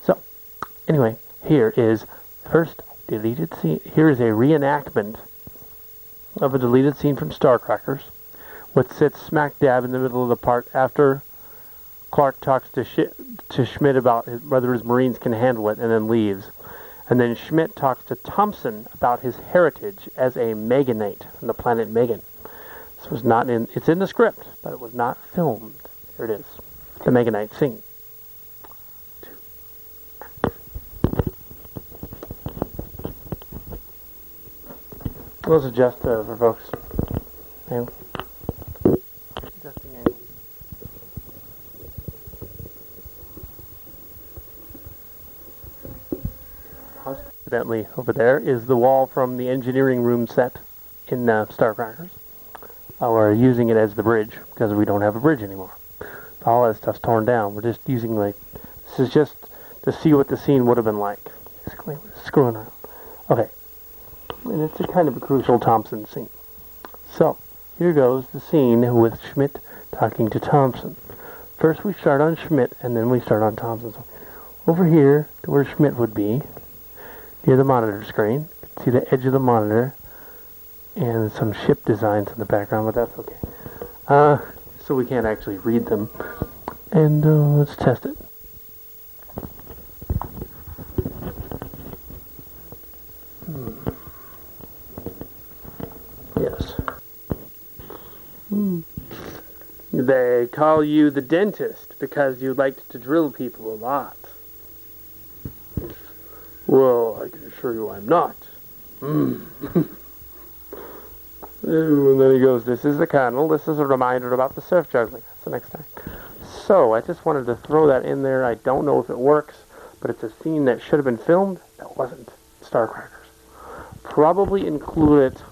So anyway, here is the first deleted scene. Here is a reenactment of a deleted scene from Starcrackers, which sits smack dab in the middle of the part after Clark talks to Schmidt about whether his Marines can handle it, and then leaves. And then Schmidt talks to Thompson about his heritage as a Meganite from the planet Megan. This was not it's in the script, but it was not filmed. Here it is. The Meganite scene. Let's adjust for folks. Angle. Adjusting angle. Evidently, over there is the wall from the engineering room set in Starcrackers. We're using it as the bridge because we don't have a bridge anymore. All that stuff's torn down. We're just using this is just to see what the scene would have been like. Basically, we're screwing around. Okay. and it's a kind of a crucial Thompson scene. So, here goes the scene with Schmidt talking to Thompson. First we start on Schmidt, and then we start on Thompson. So, over here, to where Schmidt would be, near the monitor screen. You can see the edge of the monitor, and some ship designs in the background, but that's okay. So we can't actually read them. And let's test it. Yes. They call you the dentist because you liked to drill people a lot. Well, I can assure you I'm not. And then he goes, this is the Colonel. This is a reminder about the surf juggling. That's the next time. So, I just wanted to throw that in there. I don't know if it works, but it's a scene that should have been filmed that wasn't. Starcrackers. Probably include it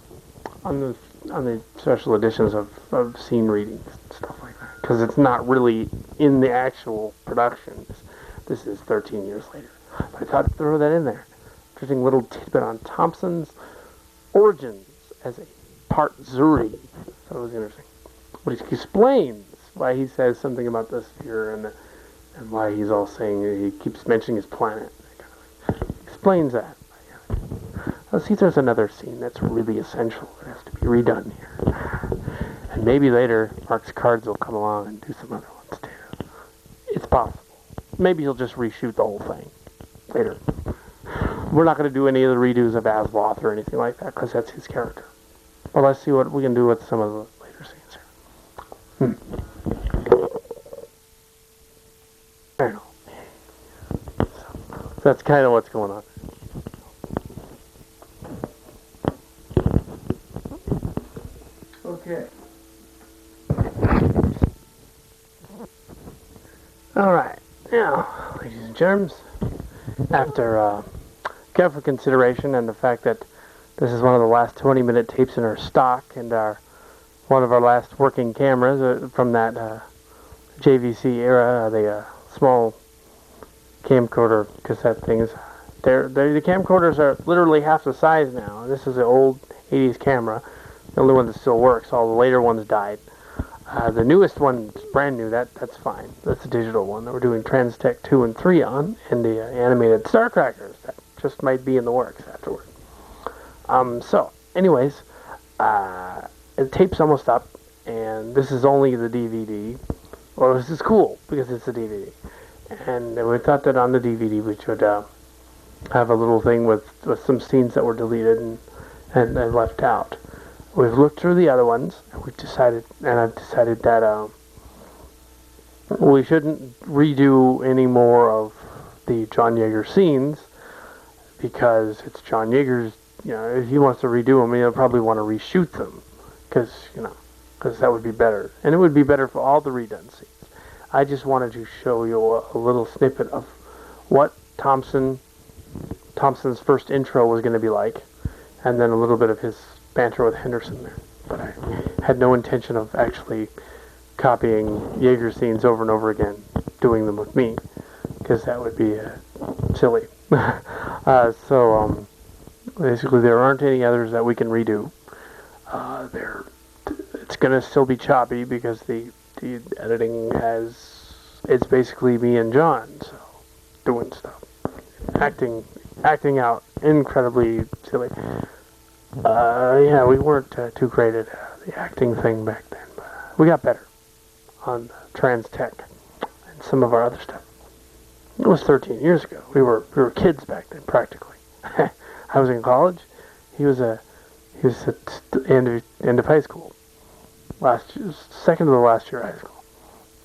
on the special editions of scene readings and stuff like that. Because it's not really in the actual production. This is 13 years later. But I thought I'd throw that in there. Interesting little tidbit on Thompson's origins as a part Zuri. So it was interesting. Which explains why he says something about the sphere and why he's all saying he keeps mentioning his planet. Explains that. Let's see if there's another scene that's really essential that has to be redone here. And maybe later Mark's cards will come along and do some other ones too. It's possible. Maybe he'll just reshoot the whole thing later. We're not going to do any of the redos of Asloth or anything like that because that's his character. But let's see what we can do with some of the later scenes here. I don't know. So that's kind of what's going on. Okay. Alright, now, ladies and germs, after careful consideration and the fact that this is one of the last 20-minute tapes in our stock and one of our last working cameras from that JVC era, the small camcorder cassette things, the camcorders are literally half the size now. This is an old 80s camera. The only one that still works. All the later ones died. The newest one's brand new. That's fine. That's the digital one that we're doing Transtech 2 and 3 on, and the animated Starcrackers that just might be in the works afterward. So, anyways, the tape's almost up, and this is only the DVD. Well, this is cool because it's a DVD, and we thought that on the DVD we should have a little thing with some scenes that were deleted and left out. We've looked through the other ones, and I've decided that we shouldn't redo any more of the John Yeager scenes, because it's John Yeager's, if he wants to redo them, he'll probably want to reshoot them, because that would be better. And it would be better for all the redone scenes. I just wanted to show you a little snippet of what Thompson's first intro was going to be like, and then a little bit of his banter with Henderson there. But I had no intention of actually copying Yeager scenes over and over again, doing them with me, because that would be silly. So basically there aren't any others that we can redo. It's going to still be choppy because the editing it's basically me and John, so doing stuff. Acting out incredibly silly. Yeah, we weren't too great at the acting thing back then, but we got better on Transtech and some of our other stuff. It was 13 years ago. We were kids back then, practically. I was in college. He was at the end of high school. Second to the last year of high school,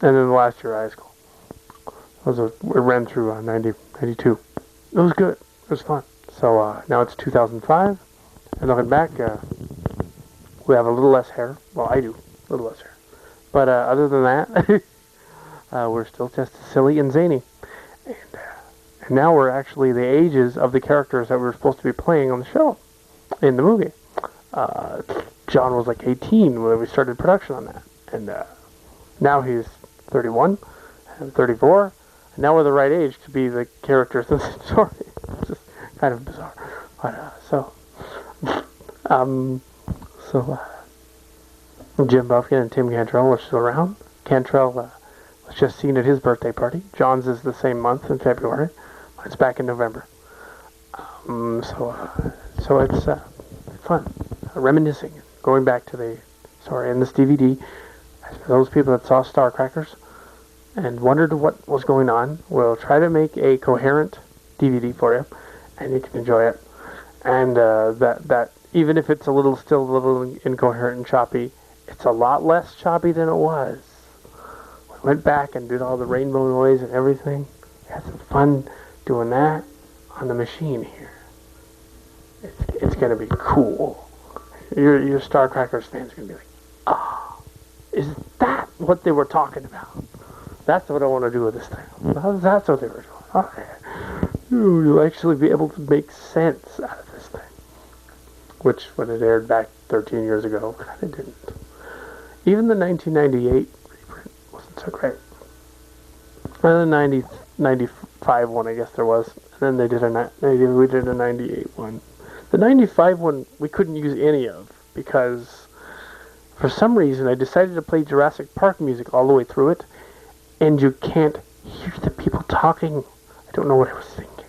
and then the last year of high school. We ran through 92. It was good. It was fun. So now it's 2005. And looking back, we have a little less hair. Well, I do. A little less hair. But other than that, we're still just silly and zany. And now we're actually the ages of the characters that we were supposed to be playing on the show, in the movie. John was like 18 when we started production on that. And now he's 31 and 34. And now we're the right age to be the characters in the story. It's just kind of bizarre. But, so... So Jim Buffkin and Tim Cantrell are still around. Cantrell was just seen at his birthday party. John's is the same month in February. Mine's back in November. So it's fun, reminiscing, going back to the story in this DVD. For those people that saw Star Crackers and wondered what was going on, we'll try to make a coherent DVD for you, and you can enjoy it. And that even if it's still a little incoherent and choppy, it's a lot less choppy than it was. We went back and did all the rainbow noise and everything. We had some fun doing that on the machine here. It's going to be cool. Your Star Crackers fans are going to be like, is that what they were talking about? That's what I want to do with this thing. That's what they were doing. Okay. You'll actually be able to make sense out of this thing. Which, when it aired back 13 years ago, kind of didn't. Even the 1998 reprint wasn't so great. And the 95 one, I guess there was. And then we did a 98 one. The 95 one, we couldn't use any of, because for some reason I decided to play Jurassic Park music all the way through it, and you can't hear the people talking. I don't know what I was thinking.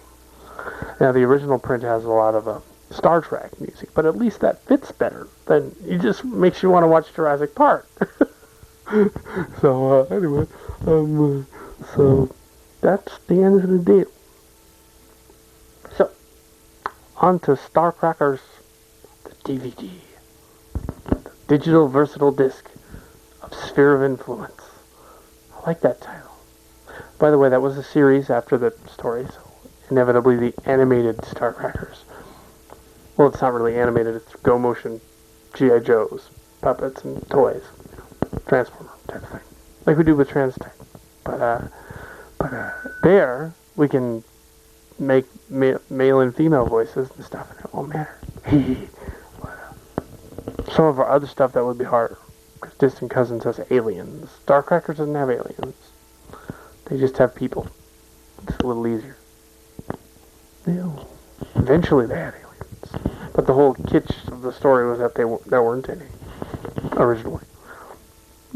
Now, the original print has a lot of Star Trek music, but at least that fits better. Then it just makes you want to watch Jurassic Park. So, anyway, so that's the end of the deal. So, on to Star Crackers, the DVD. The digital versatile disc of Sphere of Influence. I like that title. By the way, that was a series after the story, so inevitably the animated Star Crackers. Well, it's not really animated, it's Go Motion G.I. Joes, puppets and toys. Transformer type of thing. Like we do with Transtech. But there, we can make male and female voices and stuff, and it won't matter. Some of our other stuff, that would be harder. Because Distant Cousins has aliens. Star Crackers doesn't have aliens. They just have people. It's a little easier. Eventually they had aliens. But the whole kitsch of the story was that there weren't any. Originally.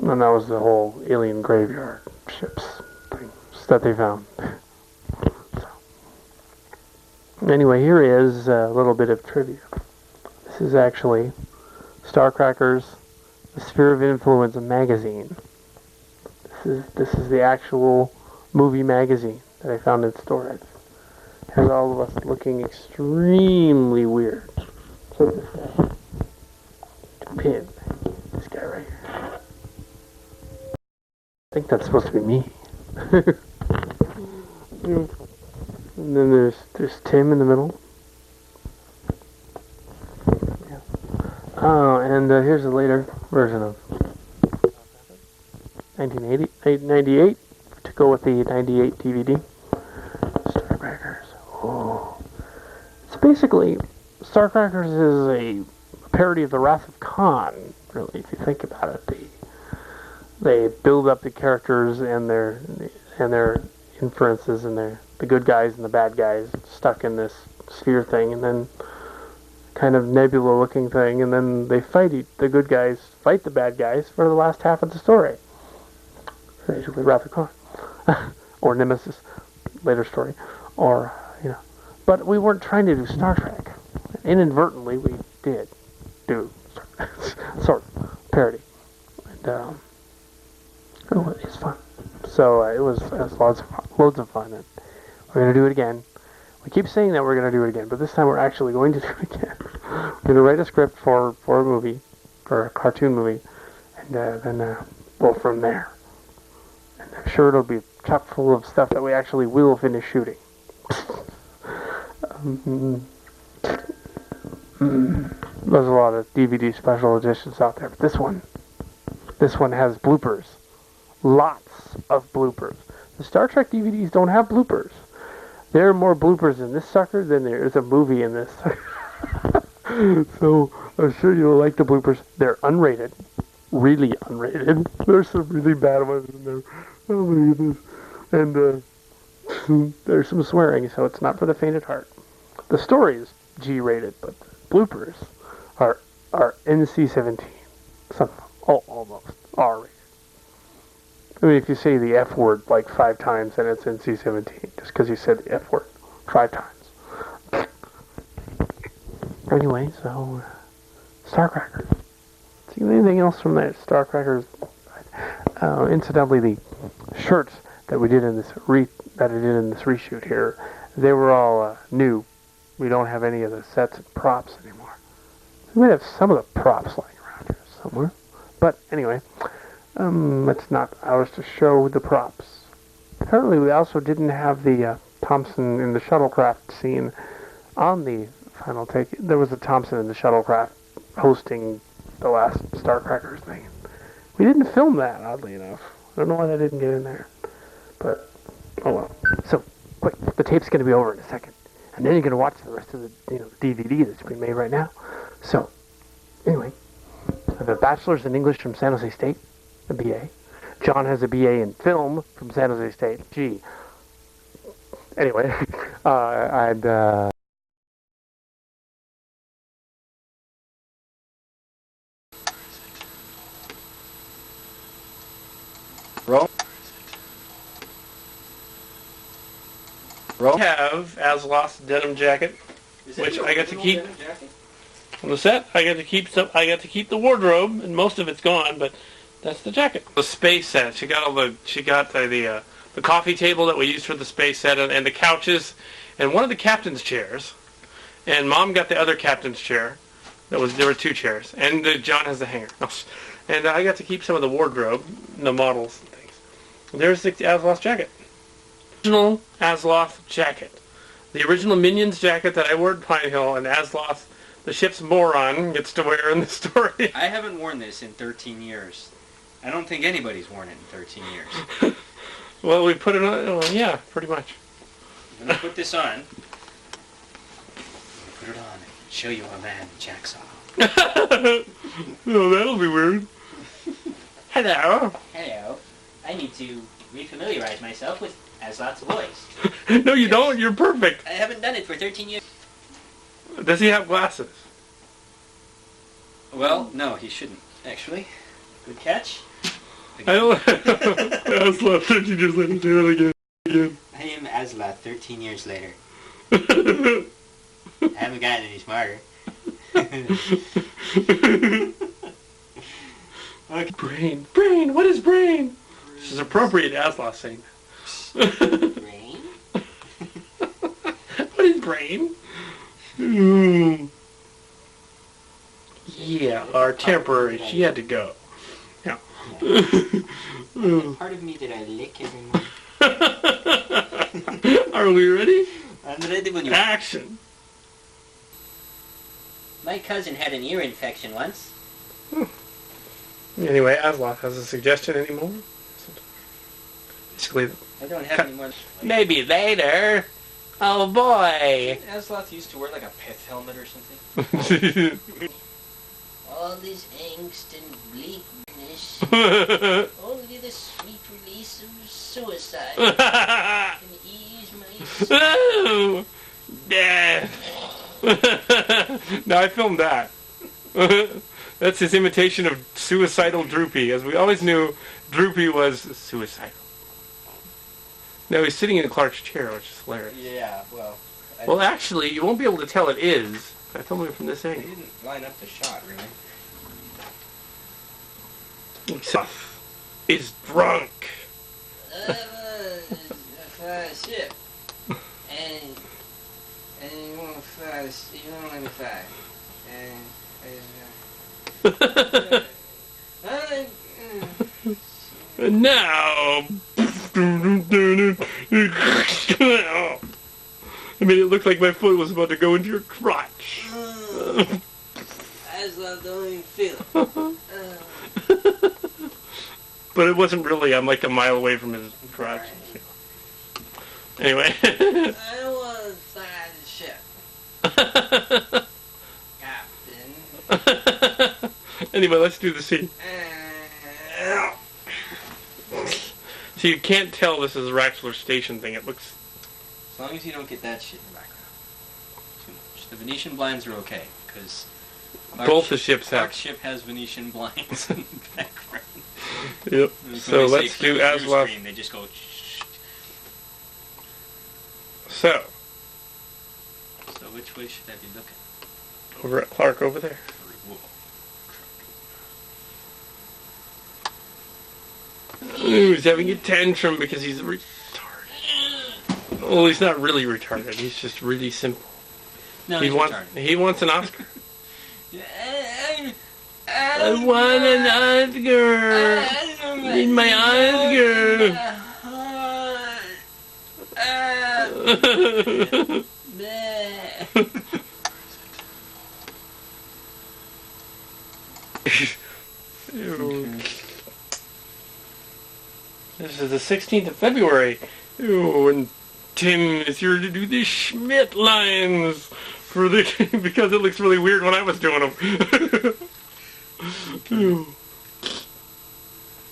And that was the whole alien graveyard ships things that they found. So. Anyway, here is a little bit of trivia. This is actually Star Crackers, the Sphere of Influence magazine. This is the actual movie magazine that I found in storage. It has all of us looking extremely weird. Check this guy. Pin. This guy right here. I think that's supposed to be me. And then there's Tim in the middle. Yeah. Oh, and here's a later version of 1998 to go with the 98 DVD. Star Crackers. Oh. It's basically, Star Crackers is a parody of the Wrath of Khan, really, if you think about it. They build up the characters and their inferences and the good guys and the bad guys stuck in this sphere thing, and then kind of nebula-looking thing, and then they the good guys fight the bad guys for the last half of the story. Basically, Wrath of Khan. Or Nemesis, later story. Or, But we weren't trying to do Star Trek. Inadvertently, we did do sort of parody. And, it's fun. So it was loads of fun. And we're going to do it again. We keep saying that we're going to do it again, but this time we're actually going to do it again. We're going to write a script for a movie, for a cartoon movie, and then go from there. And I'm sure it'll be chock full of stuff that we actually will finish shooting. There's a lot of DVD special editions out there, but this one has bloopers. Lots of bloopers. The Star Trek DVDs don't have bloopers. There are more bloopers in this sucker than there is a movie in this sucker. So I'm sure you'll like the bloopers. They're unrated. Really unrated. There's some really bad ones in there. Oh my goodness. And there's some swearing, so it's not for the faint at heart. The story is G-rated, but the bloopers are NC-17. Some of them. Oh, almost. R-rated. I mean, if you say the F word like 5 times, then it's NC-17, just because you said the F word 5 times. Anyway, so, Starcrackers. See anything else from that Starcrackers? Incidentally, the shirts that we did in this reshoot here, they were all new. We don't have any of the sets and props anymore. We might have some of the props lying around here somewhere. But anyway, it's not ours to show the props. Apparently, we also didn't have the Thompson in the shuttlecraft scene on the final take. There was a Thompson in the shuttlecraft hosting the last Starcrackers thing. We didn't film that, oddly enough. I don't know why that didn't get in there. But, oh well. So, quick, the tape's going to be over in a second. And then you're going to watch the rest of the DVD that's being made right now. So, anyway, I have a bachelor's in English from San Jose State, a BA. John has a BA in film from San Jose State. Gee. Anyway, I have Asloth's denim jacket, which I got to keep on the set. I got to keep the wardrobe, and most of it's gone, but that's the jacket. The space set. She got the coffee table that we used for the space set, and the couches, and one of the captain's chairs. And Mom got the other captain's chair. There were 2 chairs, and John has the hanger. And I got to keep some of the wardrobe, the models and things. There's the Asloth jacket. Original Asloth jacket. The original Minions jacket that I wore at Pine Hill, and Asloth, the ship's moron, gets to wear in the story. I haven't worn this in 13 years. I don't think anybody's worn it in 13 years. Well, we put it on, well, yeah, pretty much. When I put this on, put it on and show you a man jacks off. Oh, that'll be weird. Hello. Hello. I need to refamiliarize myself with Asloth's voice. No, you don't. You're perfect. I haven't done it for 13 years. Does he have glasses? Well, no, he shouldn't, actually. Good catch. I don't... Asloth 13 years later. Say that again. I am Asloth 13 years later. I haven't gotten any smarter. Okay. Brain, what is brain? This is appropriate Asloth saying that. Brain? What is brain? Yeah, our temporary. She had to go. Yeah. Part of me that I lick every morning. Are we ready? I'm ready when you... Action. My cousin had an ear infection once. Anyway, Asloth has a suggestion anymore? Basically, I don't have any more. maybe later. Oh boy. Asloth used to wear like a pith helmet or something. All this angst and bleakness. Only the sweet release of suicide can ease my soul. Oh, yeah. No, I filmed that. That's his imitation of suicidal Droopy, as we always knew Droopy was suicidal. No, he's sitting in Clark's chair, which is hilarious. Yeah, well... Well, actually, you won't be able to tell it is. I told him from this He angle. didn't line up the shot, really. Is drunk. Ship. And you want fast, you don't let me fast. And now... I mean, it looked like my foot was about to go into your crotch. Asloth don't even feel it. But it wasn't really. I'm like a mile away from his crotch. Anyway. I want to fly the ship. Captain. Anyway, let's do the scene. So you can't tell this is a Raxler Station thing. It looks... As long as you don't get that shit in the background. Too much. The Venetian blinds are okay, because Both the ships have. Our ship has Venetian blinds in the background. Yep. So let's do Asloff. They just go. So which way should I be looking? Over at Clark over there. Ooh, he's having a tantrum because he's retarded. Well, he's not really retarded. He's just really simple. No, he he's retarded. He wants an Oscar. I want an Oscar. Need my Oscar. This is the 16th of February. Ooh, and Tim is here to do the Schmidt lines for the because it looks really weird when I was doing them. Ooh.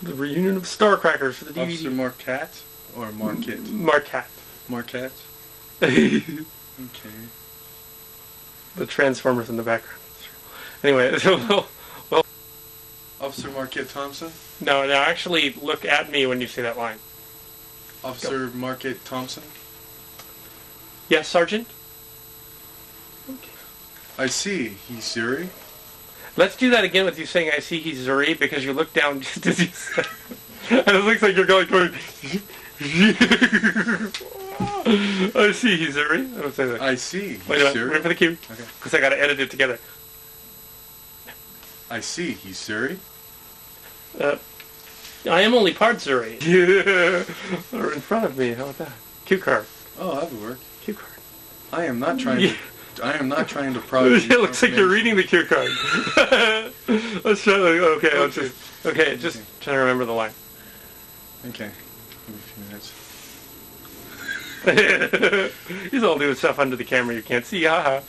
The reunion of Starcrackers for the DVD. Officer Marquette or Market? Marquette. Marquette. Okay. The Transformers in the background. Anyway, so well. Officer Marquette Thompson? No, actually look at me when you say that line. Officer Marquette Thompson? Yes, Sergeant? Okay. I see. He's Zuri? Let's do that again with you saying I see he's Zuri because you look down just as you said it. And it looks like you're going I see he's Zuri. I don't say that. I see he's Wait for the cue. Okay. Because I got to edit it together. I see he's Zuri. I am only part Zuri. Yeah. Or in front of me. How about that? Cue card. Oh, that would work. Cue card. I am not trying to. I am not trying to prod. It looks like you're reading the cue card. Let's try. Okay, let's just. Okay, just trying to remember the line. Okay. Give me a few minutes. He's all doing stuff under the camera you can't see. Haha.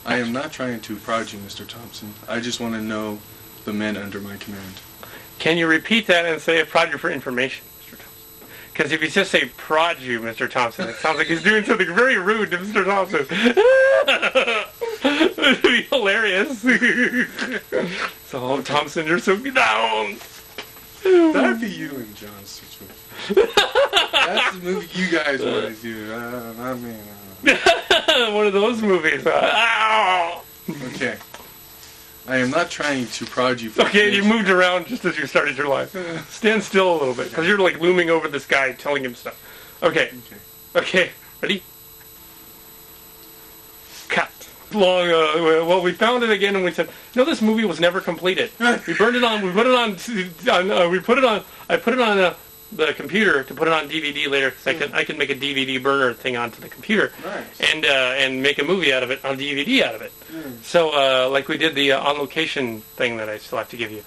I am not trying to prod you, Mr. Thompson. I just want to know the men under my command. Can you repeat that and say prod you for information, Mr. Thompson? Because if you just say prod you, Mr. Thompson, it sounds like he's doing something very rude to Mr. Thompson. It would be hilarious. So, Thompson, you're so down. That'd be you and John's situation. That's the movie you guys want to do. I mean... One of those movies. Okay. I am not trying to prod you for Okay, you moved around just as you started your line. Stand still a little bit, because you're like looming over this guy telling him stuff. Okay. Okay. Ready? Cut. Well, we found it again and we said, no, this movie was never completed. We burned it on, I put it on the computer to put it on DVD later, because I can make a DVD burner thing onto the computer. Nice. And make a movie out of it, on DVD out of it. So, like we did the on location thing that I still have to give you.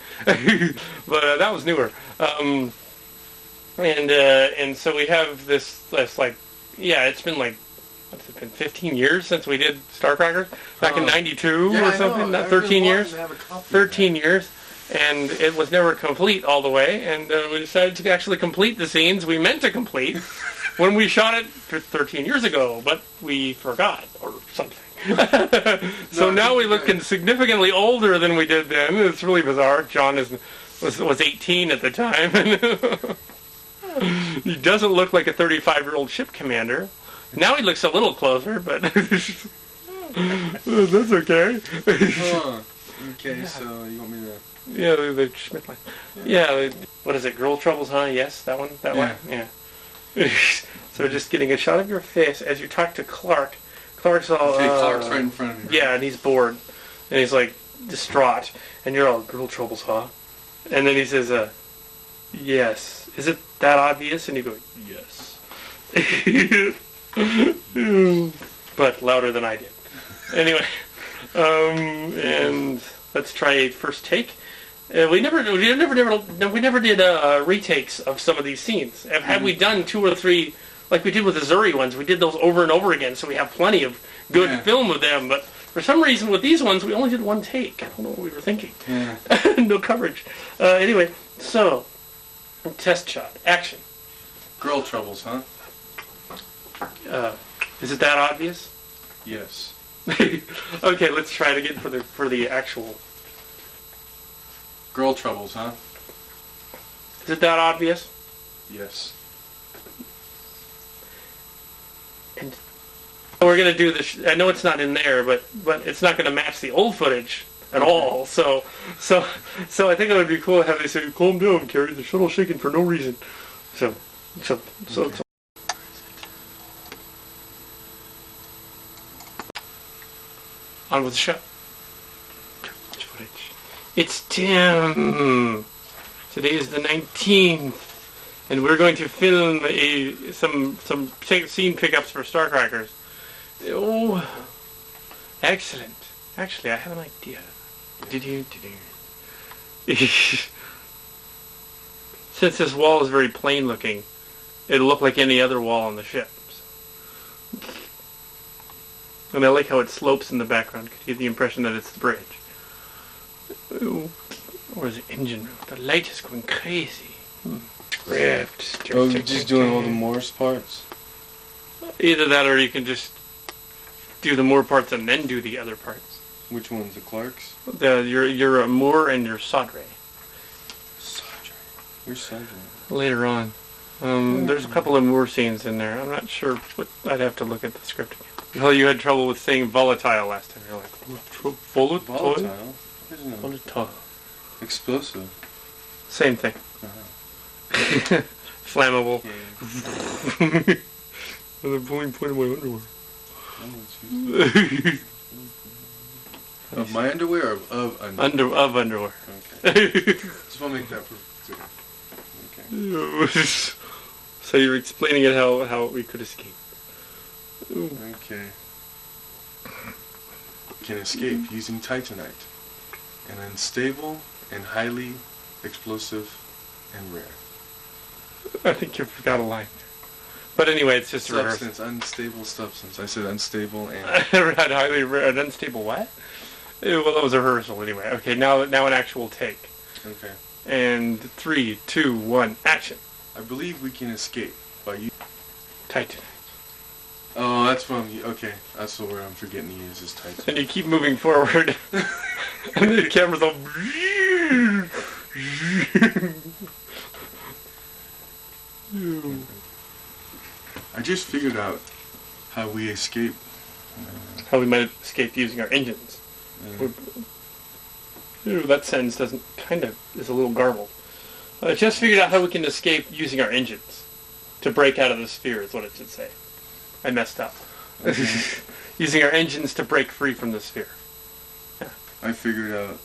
But that was newer. And so we have this like, yeah, it's been like, what's it been, 15 years since we did Starcracker? Back in 92 or something? Not 13 years? 13 years. And it was never complete all the way, and we decided to actually complete the scenes we meant to complete when we shot it 13 years ago, but we forgot, or something. So now we look significantly older than we did then. It's really bizarre. John was 18 at the time. He doesn't look like a 35-year-old ship commander. Now he looks a little closer, but that's okay. Okay, so you want me to... Yeah, the Schmidt line. Yeah, what is it? Girl Troubles, huh? Yes, that one? That one? Yeah. So just getting a shot of your face as you talk to Clark. Clark's all... Okay, Clark's right in front of me. Yeah, and he's bored. And he's like distraught. And you're all, Girl Troubles, huh? And then he says, yes. Is it that obvious? And you go, yes. But louder than I did. Anyway, and let's try a first take. We never did retakes of some of these scenes. Had we done 2 or 3, like we did with the Zuri ones, we did those over and over again, so we have plenty of good film of them. But for some reason, with these ones, we only did 1 take. I don't know what we were thinking. Yeah. No coverage. Anyway, so test shot, action. Girl Troubles, huh? Is it that obvious? Yes. Okay, let's try it again for the actual. Girl troubles, huh? Is it that obvious? Yes. And we're gonna do this. I know it's not in there, but it's not gonna match the old footage at all. So I think it would be cool to have they say, "Calm down, Carrie. The shuttle's shaking for no reason." So. On with the show. It's Tim. Today is the 19th, and we're going to film some scene pickups for Starcrackers. Oh, excellent. Actually, I have an idea. Since this wall is very plain looking, it'll look like any other wall on the ship. And I like how it slopes in the background. Could you get the impression that it's the bridge? Ooh. Or is it engine room? The light is going crazy. Script. Oh, you're just doing all the Morse parts? Either that or you can just do the Moore parts and then do the other parts. Which ones? The Clarks? Your Moore and your Sodre. Where's Sodre? Later on. There's a couple of Moore scenes in there. I'm not sure, but I'd have to look at the script again. Well, you had trouble with saying volatile last time. You're like, volatile? Volatile? Volatile. Explosive. Same thing. Flammable. Yeah. They're pulling point of my underwear. Of my underwear or of underwear? Of underwear. Okay. Just want to make that okay. So you're explaining it how we could escape. Okay. We can escape using titanite, an unstable and highly explosive and rare. I think you forgot a line. But anyway, it's just substance, unstable substance. I said unstable and highly rare, an unstable what? Well, that was a rehearsal anyway. Okay, now an actual take. Okay. And 3, 2, 1, action. I believe we can escape by using titanite. Oh, that's from okay. That's the word I'm forgetting to use is titanite. And you keep moving forward, and the camera's all. I just figured out how we escape. How we might escape using our engines. That sentence is a little garbled. I just figured out how we can escape using our engines. To break out of the sphere is what it should say. I messed up. Okay. Using our engines to break free from the sphere. Yeah. I figured out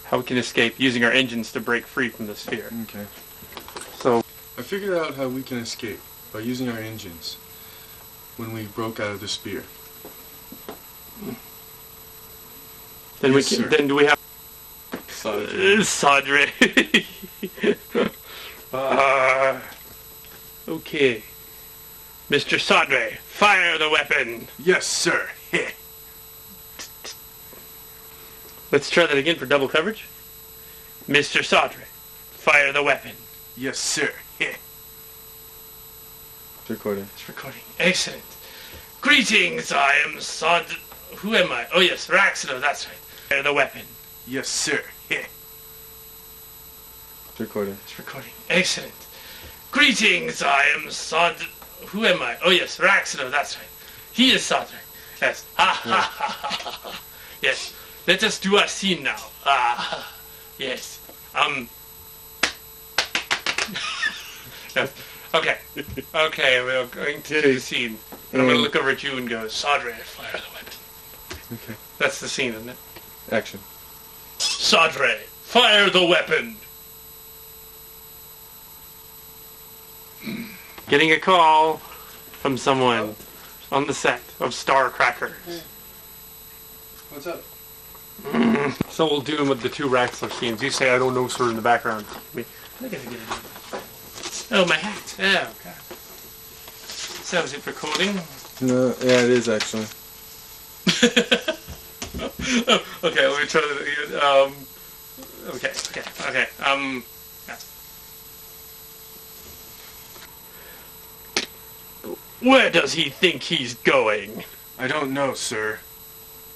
how we can escape using our engines to break free from the sphere. Okay. So I figured out how we can escape by using our engines when we broke out of the sphere. Then yes, we can. Then do we have Sodre? Okay. Mr. Sodre, fire the weapon. Yes, sir. Let's try that again for double coverage. Mr. Sodre, fire the weapon. Yes, sir. It's recording. It's recording. Excellent. Greetings, I am Sod... Who am I? Oh yes, Raxino, that's right. Fire the weapon. Yes, sir. It's recording. It's recording. Excellent. Greetings, I am Sod... Who am I? Oh yes, Raxino, that's right. He is Sodre. Yes. Ha ha ha ha ha. Yes. Let us do our scene now. Ah. Yes. Yes. Okay. Okay, we're going to do the scene. And I'm going to look over at you and go, Sodre, fire the weapon. Okay. That's the scene, isn't it? Action. Sodre, fire the weapon. Getting a call from someone on the set of Starcrackers. What's up? So we'll do them with the two Raxler scenes. You say, I don't know, sir, in the background. I gotta get it. Oh, my hat. Oh, God. So is it recording? No, yeah, it is actually. Okay, let me try that again. Okay. Yeah. Where does he think he's going? I don't know, sir.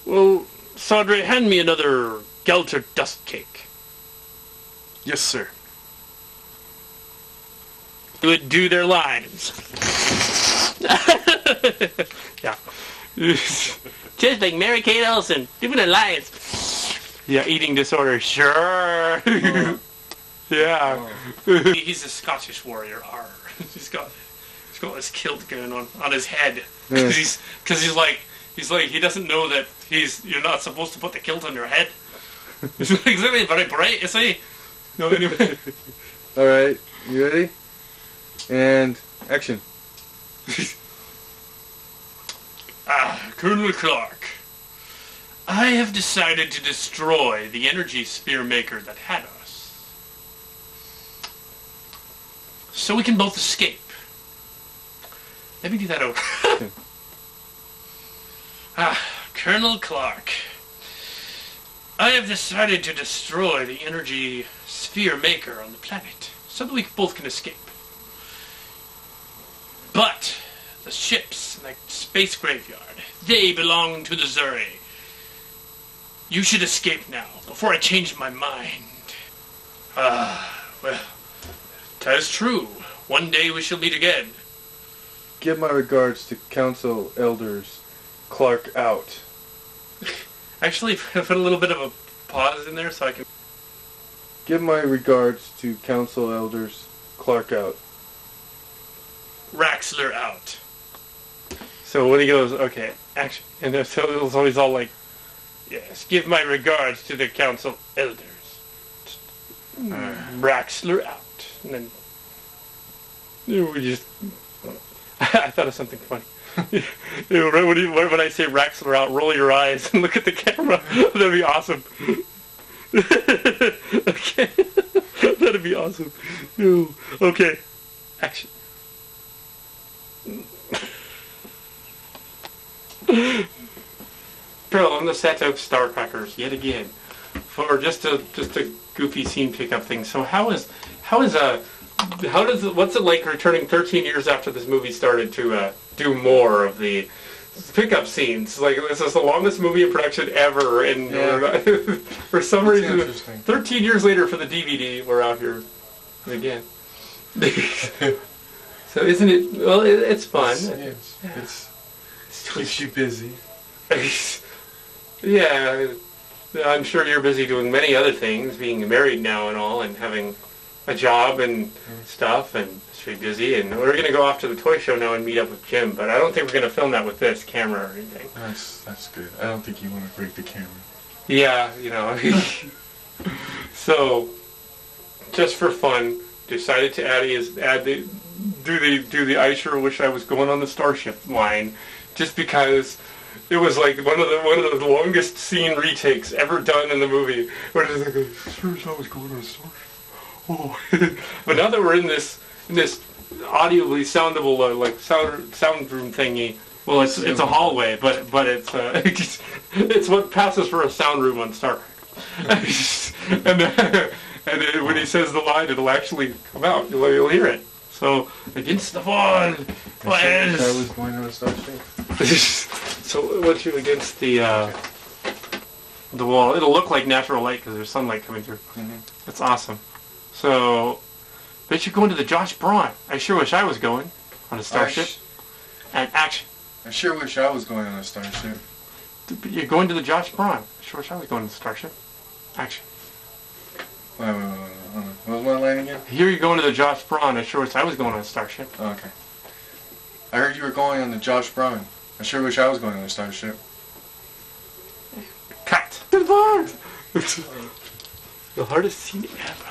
Well, Sadre, hand me another Gelter dust cake. Yes, sir. Would do their lines. Yeah. Just like Mary Kate Olsen, doing the lines. Yeah, eating disorder, sure. Yeah. He's a Scottish warrior. Arr. He's got this kilt going on his head. Because he's like he doesn't know that you're not supposed to put the kilt on your head. It's like very bright, you see. No, anyway. All right, you ready? And action. Colonel Clark, I have decided to destroy the energy sphere maker that had us, so we can both escape. Let me do that over. Colonel Clark, I have decided to destroy the energy sphere maker on the planet, so that we both can escape. But the ships in the space graveyard, they belong to the Zuri. You should escape now, before I change my mind. Well, that's true. One day we shall meet again. Give my regards to Council Elders. Clark out. Actually, put a little bit of a pause in there so I can... Give my regards to Council Elders. Clark out. Raxler out. So when he goes, okay, action, and then so he's all like, yes, give my regards to the Council Elders. Raxler out. And then we just... I thought of something funny. When I say Raxler out, roll your eyes and look at the camera. That'd be awesome. Okay. That'd be awesome. Okay. Action. Pearl on the set of Starcrackers yet again for just a goofy scene pickup thing. So what's it like returning 13 years after this movie started to do more of the pickup scenes? Like, this is the longest movie in production ever, and for some reason, 13 years later for the DVD, we're out here again. So isn't it? Well, it's fun. It keeps you busy. Yeah, I'm sure you're busy doing many other things, being married now and all, and having a job and stuff, and it's pretty busy. And we're going to go off to the toy show now and meet up with Jim, but I don't think we're going to film that with this camera or anything. That's good. I don't think you want to break the camera. Yeah, you know. So, just for fun, decided to do the I sure wish I was going on the Starship line, just because it was like one of the longest scene retakes ever done in the movie. Where it's like, I sure wish I was going on a Starship. Oh. But now that we're in this audibly soundable like sound room thingy, well, it's a hallway, but it's what passes for a sound room on Star Trek. and when he says the line, it'll actually come out. You'll hear it. So against the wall, I was going on a Starship. So once you're against the wall, it'll look like natural light because there's sunlight coming through. That's awesome. So, bet you're going to the Josh Braun. I sure wish I was going on a Starship. And action. I sure wish I was going on a Starship. You're going to the Josh Braun. I sure wish I was going to the Starship. Action. Wait. What was my line again? Here you're going to the Josh Braun. I sure wish I was going on a Starship. Oh, okay. I heard you were going on the Josh Braun. I sure wish I was going on a Starship. Cut. The hardest scene ever.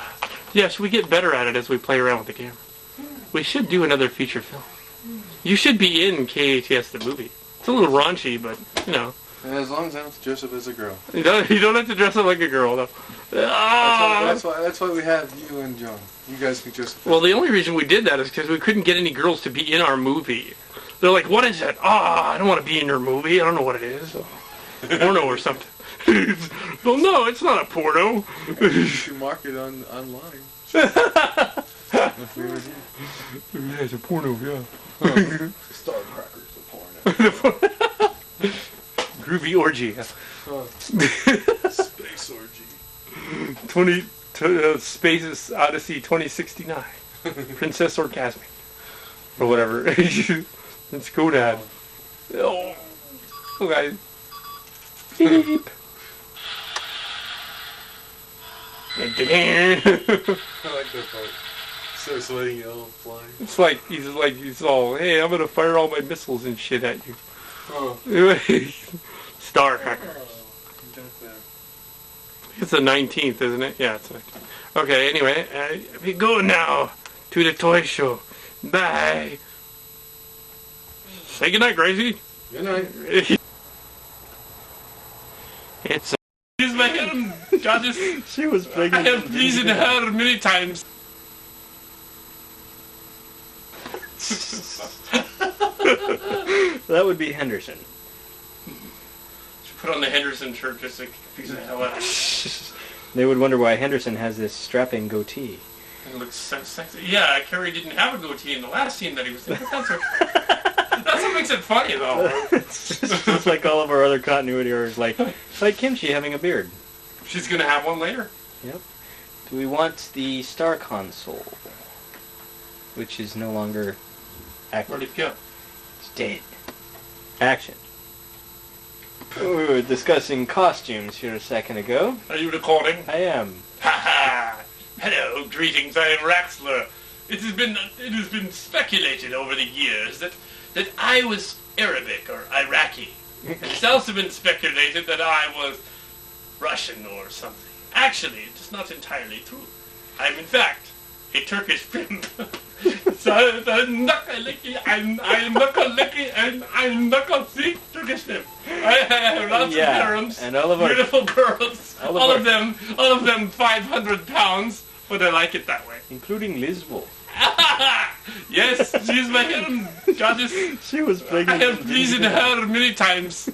Yes, we get better at it as we play around with the camera. We should do another feature film. You should be in KATS the movie. It's a little raunchy, but, you know. As long as I don't have to dress up as a girl. You don't have to dress up like a girl, though. That's why we have you and John. You guys can dress up. Well, the only reason we did that is because we couldn't get any girls to be in our movie. They're like, what is it? I don't want to be in your movie. I don't know what it is. Porno or something. Well, no, it's not a porno. You should mark it online. Yeah, it's a porno, yeah. Start Groovy orgy. Space orgy. Space Odyssey 2069. Princess Orgasmic. Or whatever. Let's go, Dad. Oh, guys. Beep. I like that part. Starts letting it all fly. It's like he's all, hey, I'm gonna fire all my missiles and shit at you. Oh. Star Hacker. It's the 19th, isn't it? Yeah, it's 19th. Okay, anyway, we go now to the toy show. Bye. Say goodnight, Gracie. Good night. It's She's my hidden goddess. She was pregnant. I have pleased her many times. That would be Henderson. Should put on the Henderson shirt just to confuse the hell out of me. They would wonder why Henderson has this strapping goatee. And it looks so sexy. Yeah, Carrie didn't have a goatee in the last scene that he was in. That's what makes it funny, though. It's just like all of our other continuity errors, like Kimchi having a beard. She's gonna have one later. Yep. Do we want the Star Console, which is no longer active? Where'd it go? It's dead. Action. We were discussing costumes here a second ago. Are you recording? I am. Ha ha! Hello, greetings. I am Raxler. It has been speculated over the years that I was Arabic or Iraqi. It's also been speculated that I was Russian or something. Actually, it is not entirely true. I'm in fact a Turkish pimp. So I'm knuckle-licky, Turkish pimp. I have lots of harems, and all of our beautiful girls, all of them 500 pounds, but I like it that way. Including Liz Wolf. Yes, she's my hidden goddess. She was pregnant. I have pleased her many times.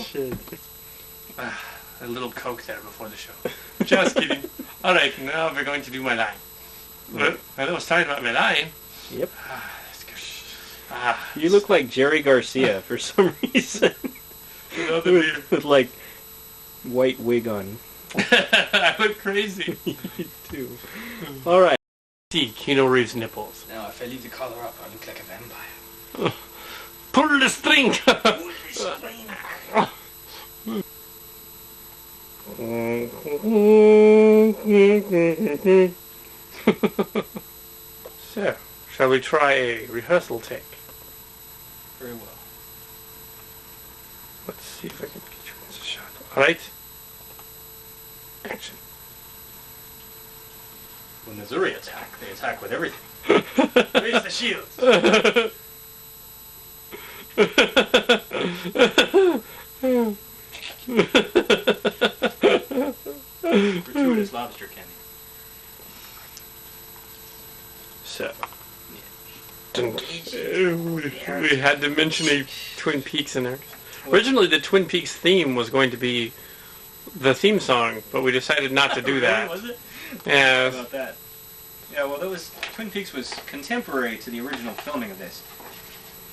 Shit. A little coke there before the show. Just kidding. Alright, now we're going to do my line. Well, I was talking about my line. Yep. That's good. You look like Jerry Garcia for some reason. with like white wig on. I look crazy. You too. Alright. See Keanu Reeves' nipples. Now, if I leave the collar up, I look like a vampire. Pull the string! Pull the string! So, shall we try a rehearsal take? Very well. Let's see if I can get you in this shot. Alright? Action. When the Zuri attack, they attack with everything. Raise the shields! Gratuitous lobster candy. So, we had to mention a Twin Peaks in there. Originally, the Twin Peaks theme was going to be the theme song, but we decided not to do that. Was it? Yeah. How about that? Yeah, well, Twin Peaks was contemporary to the original filming of this.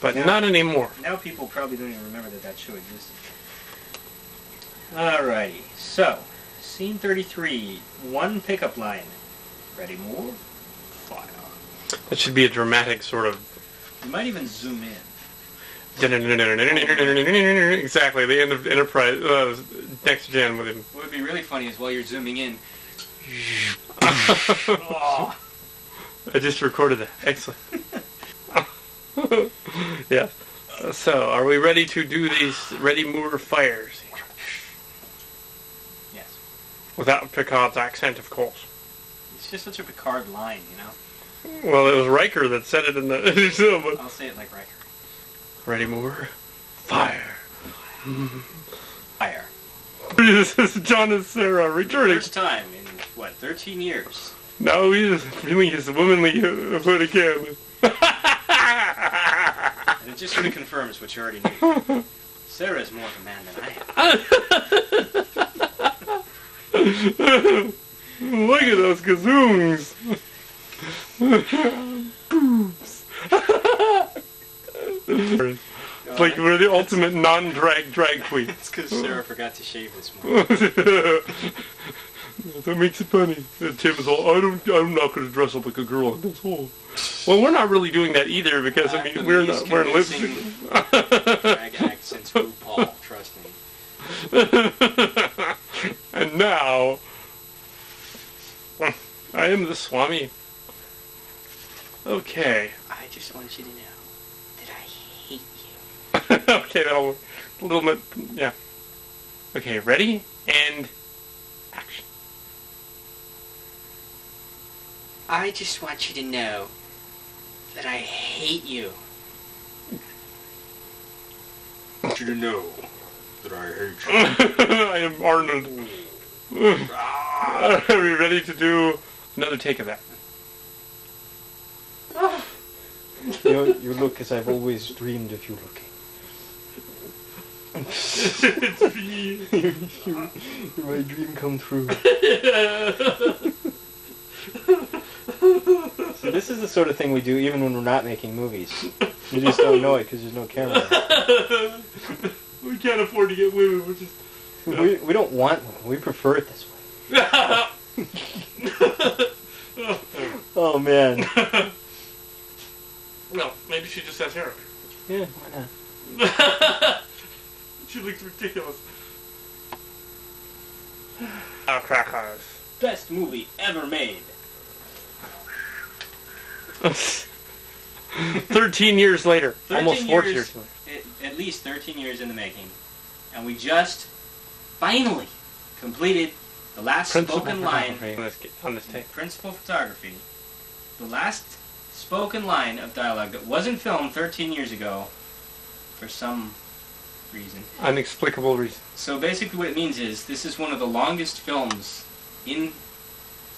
But not anymore. Now people probably don't even remember that show existed. Alrighty, so, scene 33, one pickup line. Ready, more? Fire. That should be a dramatic sort of... You might even zoom in. Exactly, the end of Enterprise, Next Gen with him. What would be really funny is while you're zooming in... I just recorded that. Excellent. Yeah. So, are we ready to do these Ready Moore fires? Yes. Without Picard's accent, of course. It's just such a Picard line, you know? Well, it was Riker that said it in the... I'll say it like Riker. Ready Moore? Fire. Fire. This is John and Sarah returning. First time in, 13 years? Now he's feeling his womanly hood again. And it just sort of confirms what you already knew. Sarah's more of a man than I am. Look at those gazoons. Boobs. It's like we're the ultimate non-drag drag queen. It's because Sarah forgot to shave this morning. That makes it funny. And Tim is all, I'm not going to dress up like a girl on this whole. Well, we're not really doing that either because, I mean, we're not wearing lipstick. Drag accents, RuPaul, trust me. And now, I am the Swami. Okay. I just want you to know that I hate you. Okay, that'll a little bit, yeah. Okay, ready? And action. I just want you to know that I hate you. I want you to know that I hate you. I am Arnold. Are we ready to do another take of that? You know, you look as I've always dreamed of you looking. It's me. You're my dream come true. So this is the sort of thing we do even when we're not making movies. You just don't know it because there's no camera. We can't afford to get women, which is... We don't want one. We prefer it this way. Oh, man. Well, maybe she just has hair. Yeah, why not? She looks ridiculous. Oh, crackers. Best movie ever made. 13 years later. 13 Almost 14 years later. At least 13 years in the making. And we just finally completed the last spoken line on this tape. Principal photography. The last spoken line of dialogue that wasn't filmed 13 years ago for some reason. Inexplicable reason. So basically what it means is this is one of the longest films in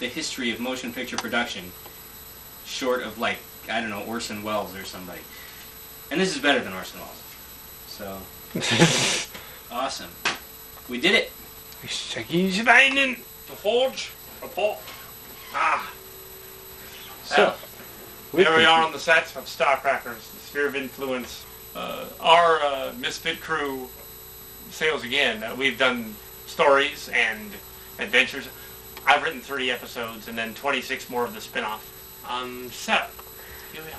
the history of motion picture production, short of, like, I don't know, Orson Welles or somebody. And this is better than Orson Welles. So, awesome. We did it. The forge. So, there we are on the set of Starcrackers, the Sphere of Influence. Our Misfit crew sails again. We've done stories and adventures. I've written 30 episodes and then 26 more of the spin-off.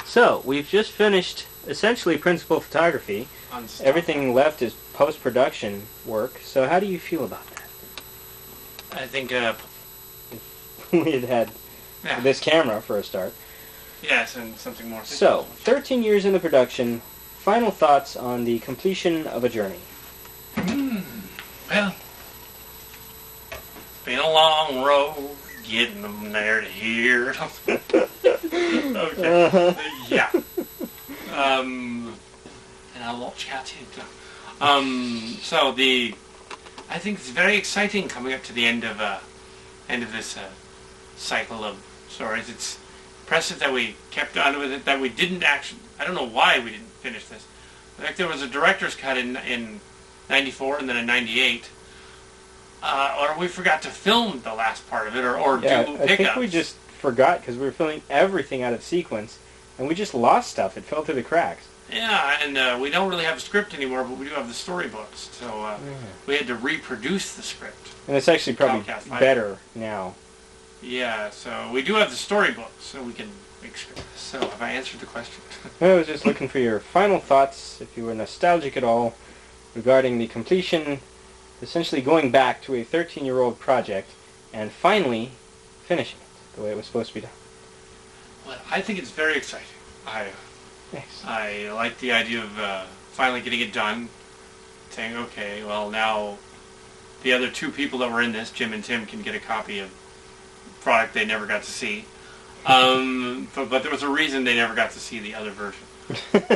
So, we've just finished essentially principal photography. Everything left is post-production work. So how do you feel about that? I think we had this camera for a start. yes, and something more. So, 13 years in the production. Final thoughts on the completion of a journey. Well, it's been a long road getting them there to here. Okay. Yeah. And I'll watch out too. So I think it's very exciting coming up to the end of this cycle of stories. It's impressive that we kept on with it, that we didn't actually, I don't know why we didn't finish this. In fact, there was a director's cut in 94 and then in 98. Or we forgot to film the last part of it, or do pickups. I think we just forgot because we were filming everything out of sequence, and we just lost stuff. It fell through the cracks. Yeah, and we don't really have a script anymore, but we do have the storybooks. So we had to reproduce the script. And it's actually probably better now. Yeah, so we do have the storybooks, so we can make scripts. So have I answered the question? I was just looking for your final thoughts, if you were nostalgic at all, regarding the completion, essentially going back to a 13-year-old project, and finally finishing it the way it was supposed to be done. Well, I think it's very exciting. I like the idea of finally getting it done, saying, okay, well, now the other two people that were in this, Jim and Tim, can get a copy of product they never got to see. But there was a reason they never got to see the other version.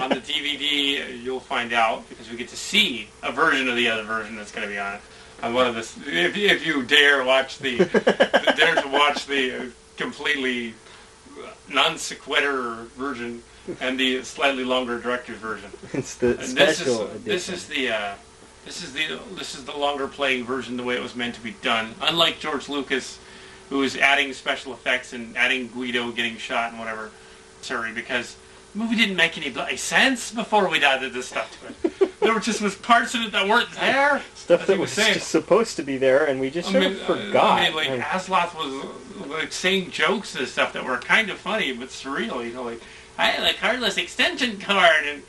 On the DVD, you'll find out, because we get to see a version of the other version that's going to be on it. On one of the, if you dare watch the completely non sequitur version and the slightly longer director's version. It's the special edition. This is the longer playing version, the way it was meant to be done. Unlike George Lucas, who is adding special effects and adding Guido getting shot and whatever, sorry, because The movie didn't make any bloody sense before we added this stuff to it. There was parts in it that weren't there. Stuff that was just supposed to be there, and we just sort of forgot. I mean, like, Asloth was like saying jokes and stuff that were kind of funny but surreal. You know, like I had a cardless extension card,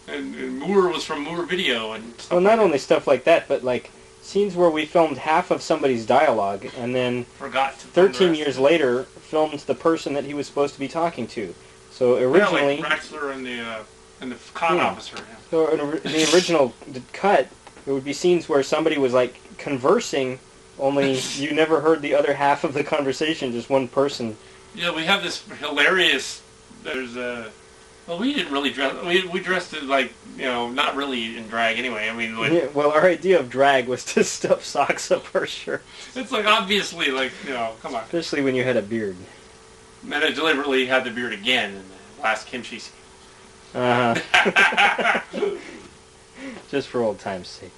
and Moore was from Moore Video, and stuff. Well, not only stuff like that, but like scenes where we filmed half of somebody's dialogue, and then forgot to 13 years later filmed the person that he was supposed to be talking to. So originally, like Drexler and the con officer. Yeah. So in the original cut, there would be scenes where somebody was like conversing, only you never heard the other half of the conversation, just one person. Yeah, we have this hilarious. There's a. Well, we didn't really dress. We dressed it like, you know, not really in drag anyway. I mean, like, yeah, well, our idea of drag was to stuff socks up our shirt. It's like obviously, like, you know, come on. Especially when you had a beard. And I deliberately had the beard again in the last kimchi scene. Just for old time's sake.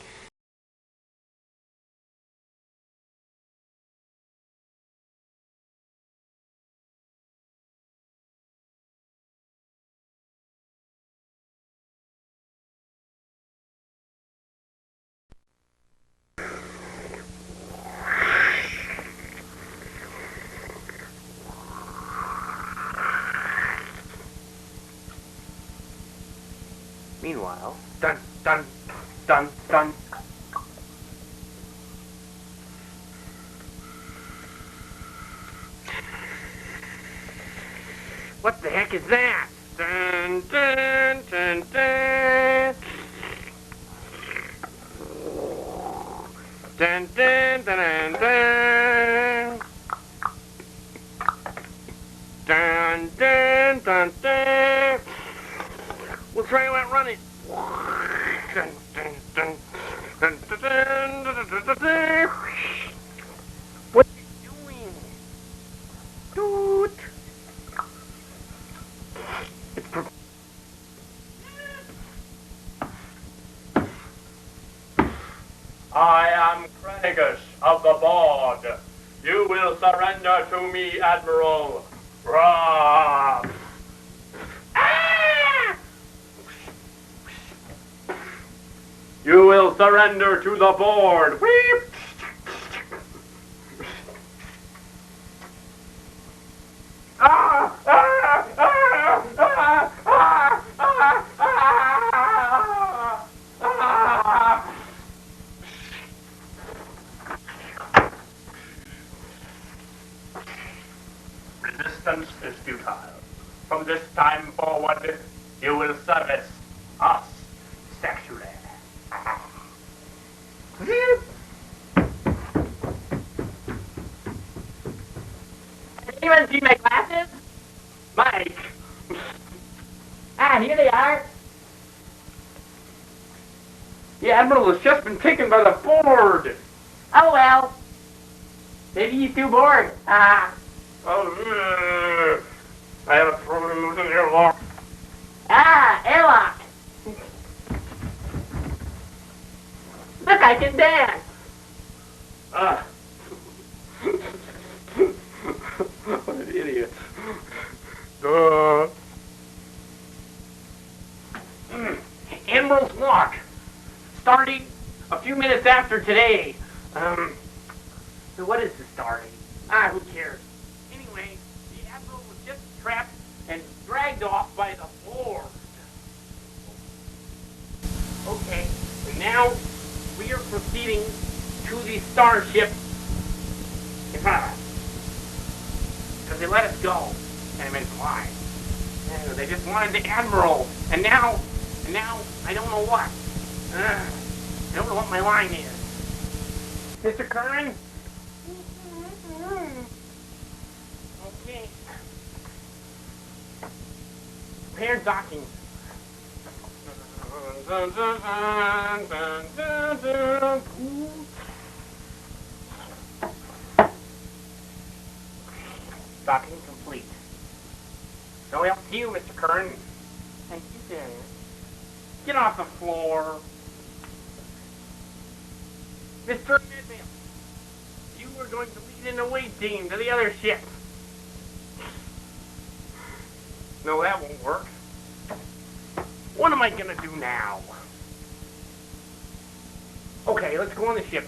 Meanwhile, dun, dun, dun, dun. What the heck is that? Dun, dun, dun, dun. Dun, dun, dun, dun, dun. Dun, dun, dun, dun. We'll try and run it. Dun, dun, dun, dun, dun, dun, dun, dun, dun, dun. What are you doing? Doot. I am Cranagus of the board. You will surrender to me, Admiral. Rah! You will surrender to the board. Weep! Resistance is futile. From this time forward, you will service us sexually. Anyone see my glasses? Mike. Here they are. The Admiral has just been taken by the board. Oh well. Maybe he's too bored. I have a problem with an airlock. Airlock. Look, I can dance. What an idiot. Duh. Admiral's lock. Starting a few minutes after today. So what is the starting? Who cares? Anyway, the Admiral was just trapped and dragged off by the board. Okay, and now we are proceeding to the starship in front of us. Because they let us go. And I meant fly. And they just wanted the Admiral. And now, I don't know what. I don't know what my line is. Mr. Curran? Okay. Prepare docking. Dun, dun, dun, dun, dun, dun. Docking complete. No help to you, Mr. Curran. Thank you, sir. Get off the floor. Mr. Midville, you were going to lead an away team to the other ship. No, that won't work. What am I gonna do now? Okay, let's go on the ship.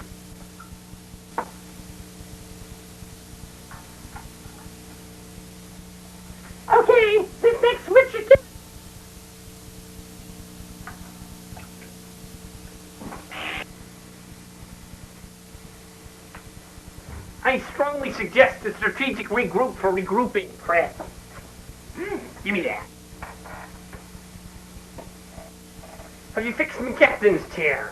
Okay, this next switch is... I strongly suggest a strategic regroup for regrouping, Fred. Give me that. Have you fixed my captain's chair?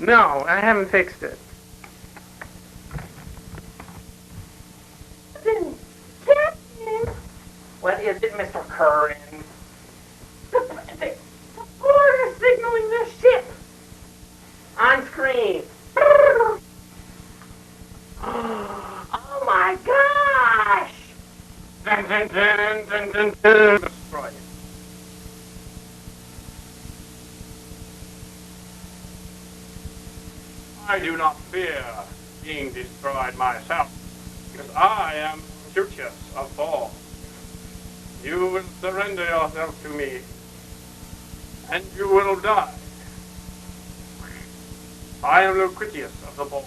No, I haven't fixed it. What is it, Mr. Curran? The board is signaling the ship. On screen. Oh my gosh! Dun, dun, dun, dun, dun, dun. Destroy it. I do not fear being destroyed myself, because I am Lucius of Ball. You will surrender yourself to me, and you will die. I am Lucretius of the Ball.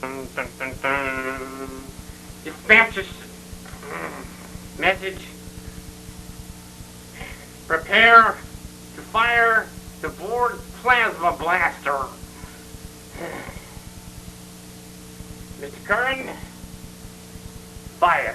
Dun, dun, dun, dun. Dispatches. Message. Prepare to fire the board plasma blaster. Mr. Curran, fire.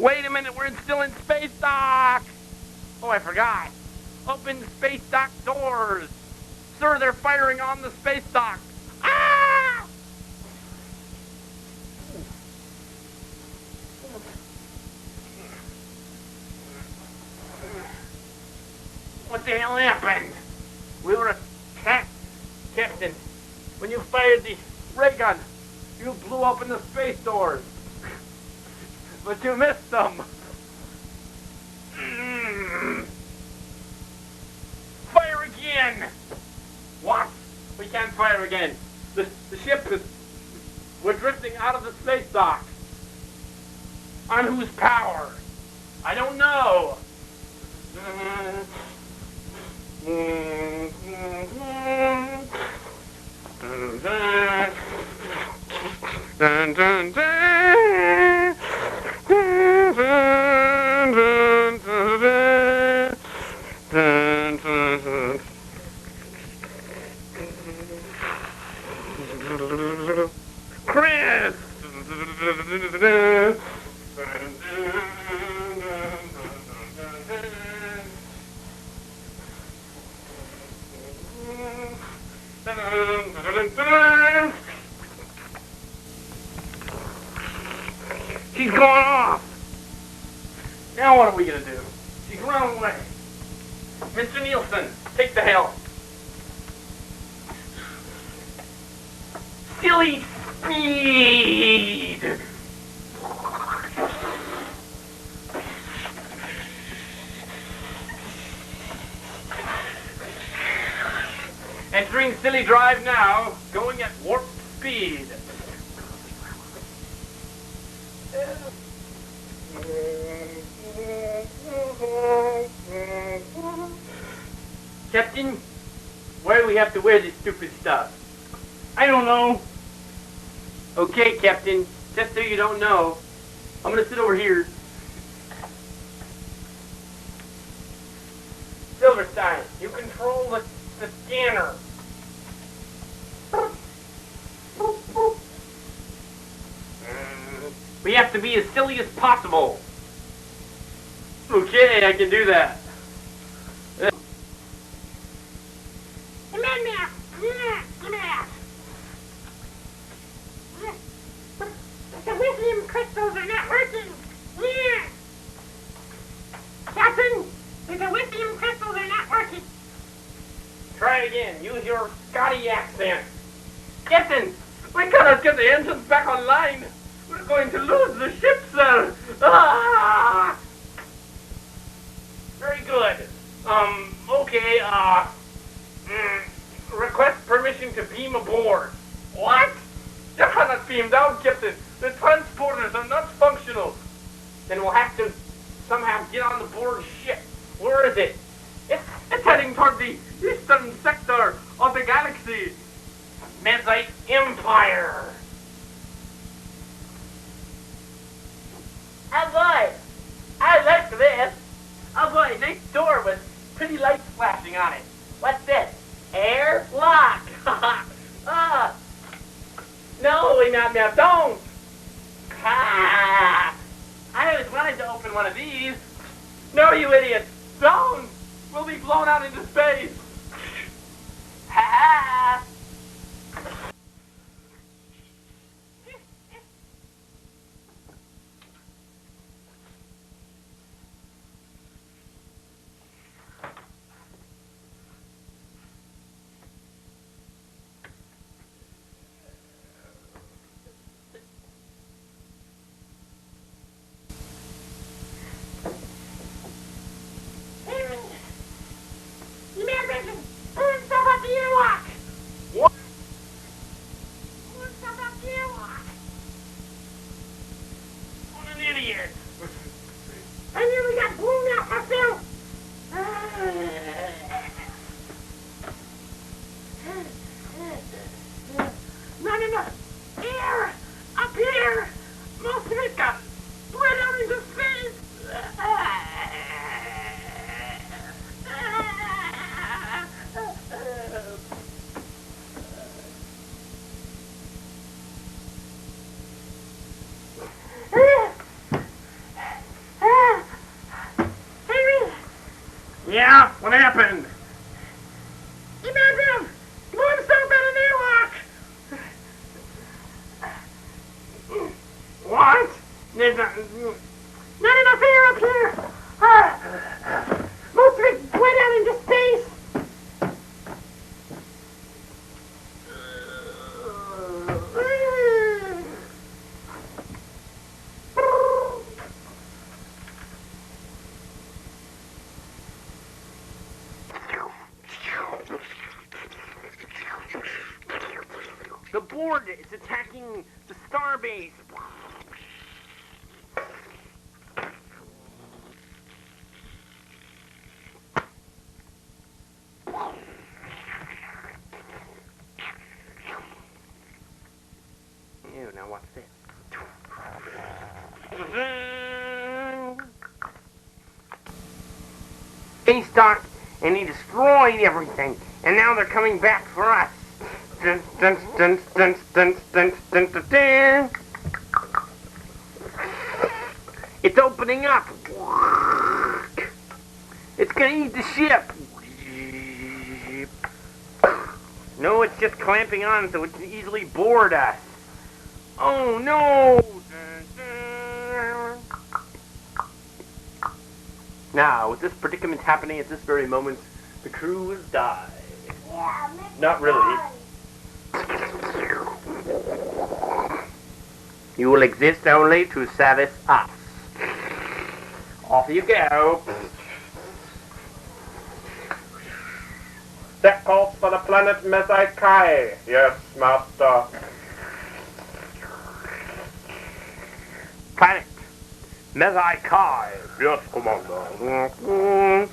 Wait a minute, we're still in space dock! Oh, I forgot. Open the space dock doors! Sir, they're firing on the space dock! Ah! What the hell happened? We were attacked, Captain. When you fired the ray gun, you blew open the space doors. But you missed them. Fire again! What? We can't fire again. The ship is... We're drifting out of the space dock. On whose power? I don't know. Dun, dun, dun. Chris! She's going off! Now what are we gonna do? She's running away. Mr. Nielsen, take the helm. Silly speed! Entering silly drive now, going at warp speed. Captain, why do we have to wear this stupid stuff? I don't know. Okay, Captain, just so you don't know, I'm gonna sit over here. Silverstein, you control the scanner. We have to be as silly as possible. Okay, I can do that. it again. Use your Scotty accent. Captain, we cannot get the engines back online. We're going to lose the ship, sir. Ah! Very good. Okay, request permission to beam aboard. What? You cannot beam down, Captain. The transporters are not functional. Then we'll have to somehow get on the board ship. Where is it? It's heading toward the eastern sector of the galaxy. Mezite Empire. Oh boy, I like this. Oh boy, next door with pretty lights flashing on it. What's this? Air lock. Ah. No, no, don't. Ah. I always wanted to open one of these. No, you idiots. Don't. We'll be blown out into space. Ha ha. Yeah, what happened? Imagine! One stop at an airlock! What? There's not enough air up here! Most of it went out into space! The board is attacking the starbase. Ew, now what's this? Space dock, and he destroyed everything, and now they're coming back for us. Dun, dun, dun, dun, dun, dun, dun, dun, dun. It's opening up. It's gonna eat the ship. No, it's just clamping on so it can easily board us. Oh no! Now, with this predicament happening at this very moment, the crew will die. Yeah, Not really. You will exist only to service us. Off you go. Set course for the planet Mezite. Yes, master. Planet Mezite. Yes, commander.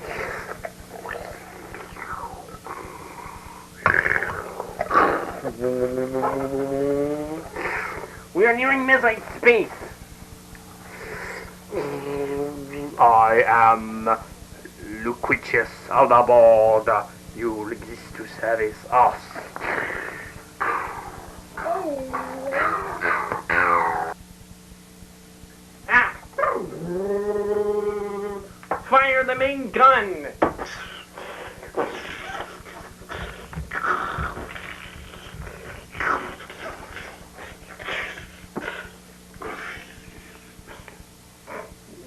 We are nearing Mezite space. I am Luquitius on aboard. You will exist to service us. Ah! Fire the main gun!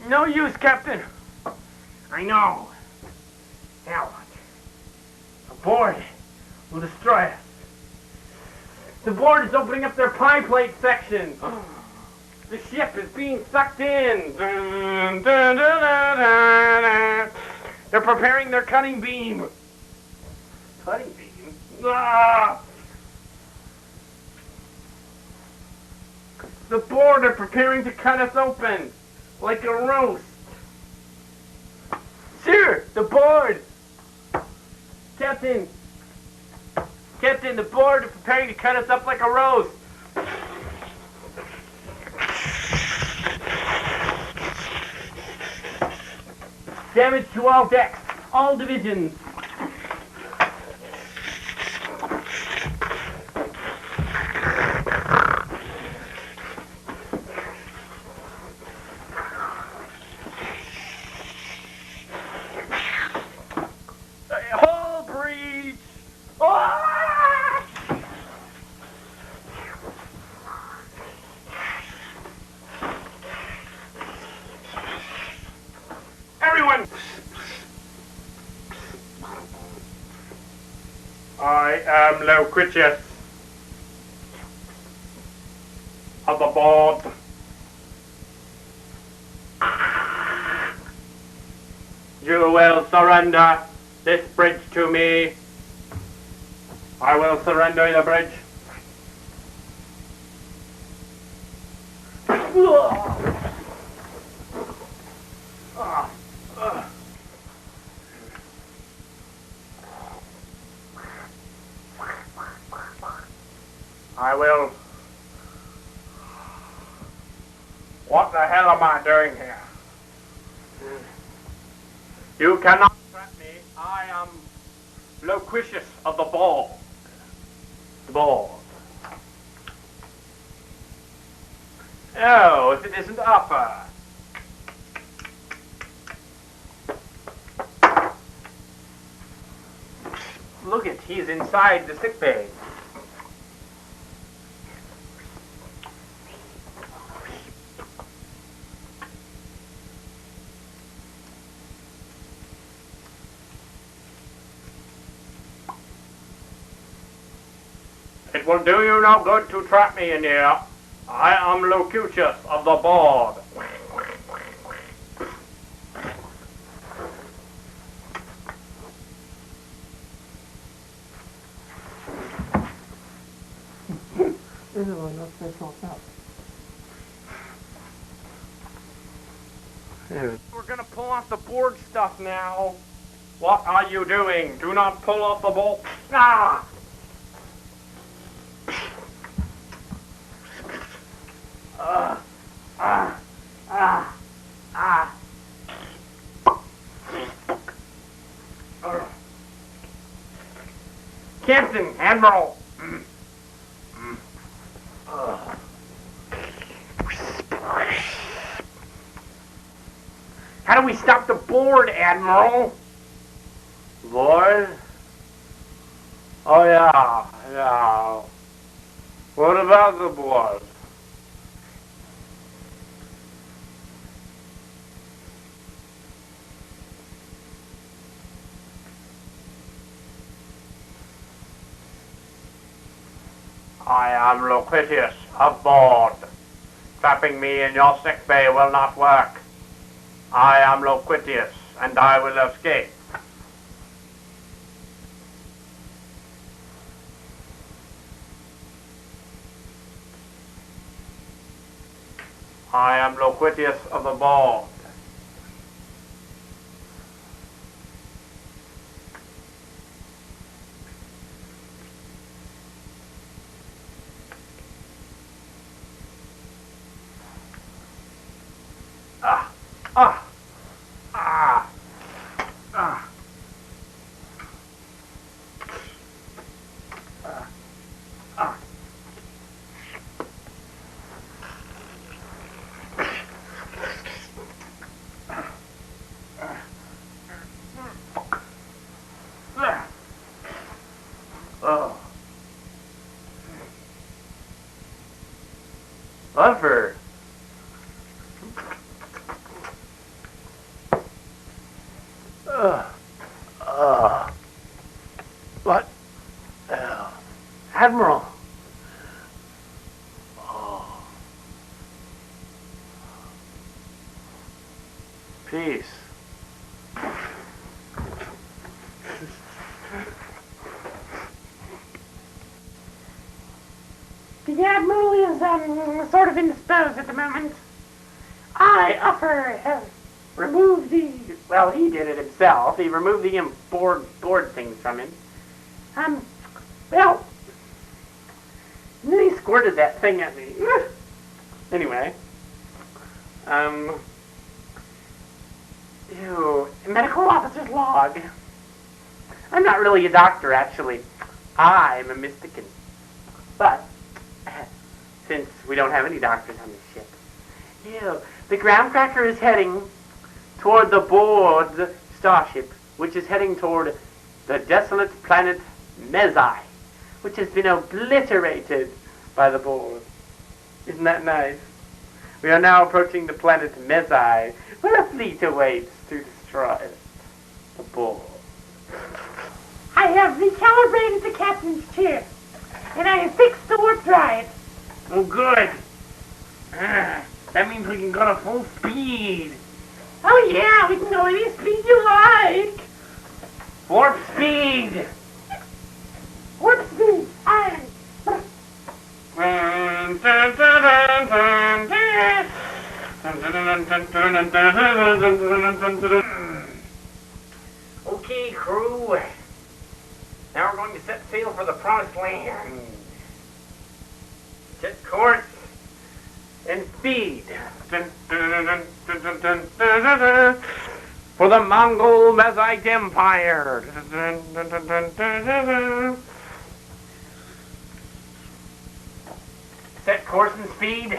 No use, Captain. I know. Now what? Aboard will destroy us. The board is opening up their pie plate section. The ship is being sucked in. Dun, dun, dun, dun, dun, dun. They're preparing their cutting beam. Cutting beam? Ah! The board are preparing to cut us open like a roast. Sir, the board. Captain, the board are preparing to cut us up like a roast. Damage to all decks, all divisions. Hull breach! Ah! Everyone! I am Loquitius of the board. You will surrender this bridge to me. I will surrender the bridge. I will. What the hell am I doing here? You cannot trap me. I am Loquitius of the ball. The ball. Oh, if it isn't upper. Look it, he's inside the sick bay. It will do you no good to trap me in here. I am Loquitius of the board. This is one of special stuff. We're gonna pull off the board stuff now. What are you doing? Do not pull off the bolt. Ah! Captain, Admiral. How do we stop the board, Admiral? Board? Oh yeah. What about the board? I am Loquitius of board. Trapping me in your sick bay will not work. I am Loquitius, and I will escape. I am Loquitius of the board. Buffer. What Admiral. Oh. Peace. The Admiral is, sort of indisposed at the moment. I offer, remove the, Well, he did it himself. He removed the board things from him. well, And then he squirted that thing at me. Anyway. Medical officer's log. I'm not really a doctor, actually. I'm a mysticant. But, since we don't have any doctors on this ship, the groundcracker is heading toward the board starship, which is heading toward the desolate planet Mezai, which has been obliterated by the board. Isn't that nice? We are now approaching the planet Mezai, where a fleet awaits to destroy it. The board. I have recalibrated the captain's chair, and I have fixed the warp drive. Oh, good. That means we can go to full speed. Oh yeah, we can go any speed you like. Warp speed. Warp speed. Aye. Okay, crew. Now we're going to set sail for the promised land. Set course and speed. For the Mongol Mezite Empire. Set course and speed.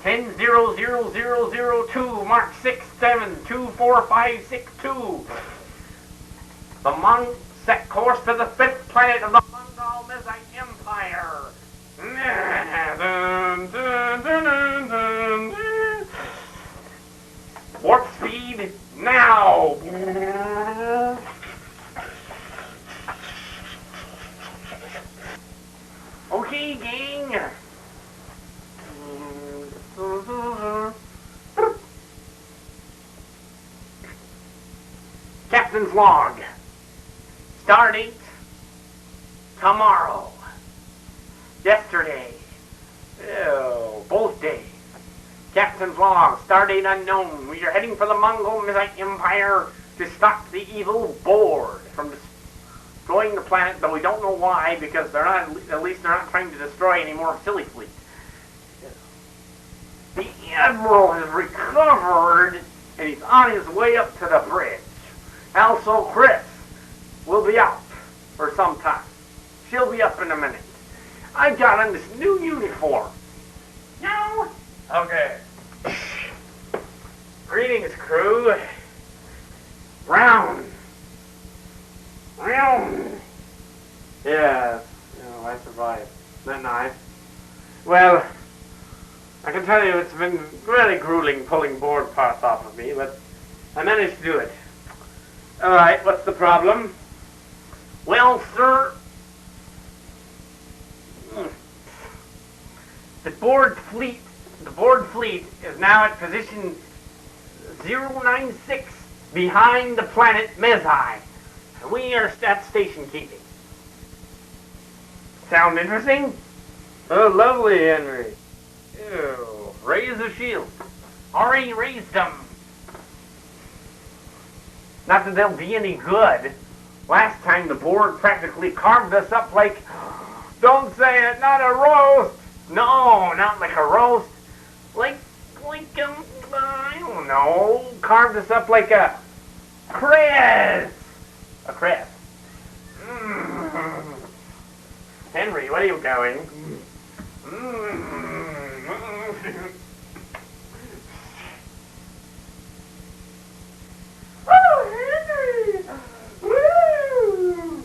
10-0-0-0-0-2, Mark 6-7-2-4-5-6-2. Set course to the 5th planet of the Mongol Mezite Empire. Warp speed now. Okay, gang. Captain's log. Stardate tomorrow. Yesterday. Both days. Captain's log. Stardate unknown. We are heading for the Mongol Mezite Empire to stop the evil board from destroying the planet, though we don't know why, because they're not, at least they're not trying to destroy any more silly fleet. The Admiral has recovered, and he's on his way up to the bridge. Also, Chris will be out for some time. She'll be up in a minute. I got on this new uniform. No. Okay. Greetings, crew. Round. Yeah. I survived. Isn't that nice? Well, I can tell you it's been really grueling pulling board parts off of me, but I managed to do it. Alright, what's the problem? Well, sir, the board fleet is now at position 096 behind the planet Mezai. And we are at station keeping. Sound interesting? Oh, lovely, Henry. Ew. Raise the shield. Already raised them. Not that they'll be any good. Last time the board practically carved us up like, don't say it, not a roast. No, not like a roast. Like, I don't know, carved us up like a cress. A cress. Henry, what are you going? Oh, Henry! Woo!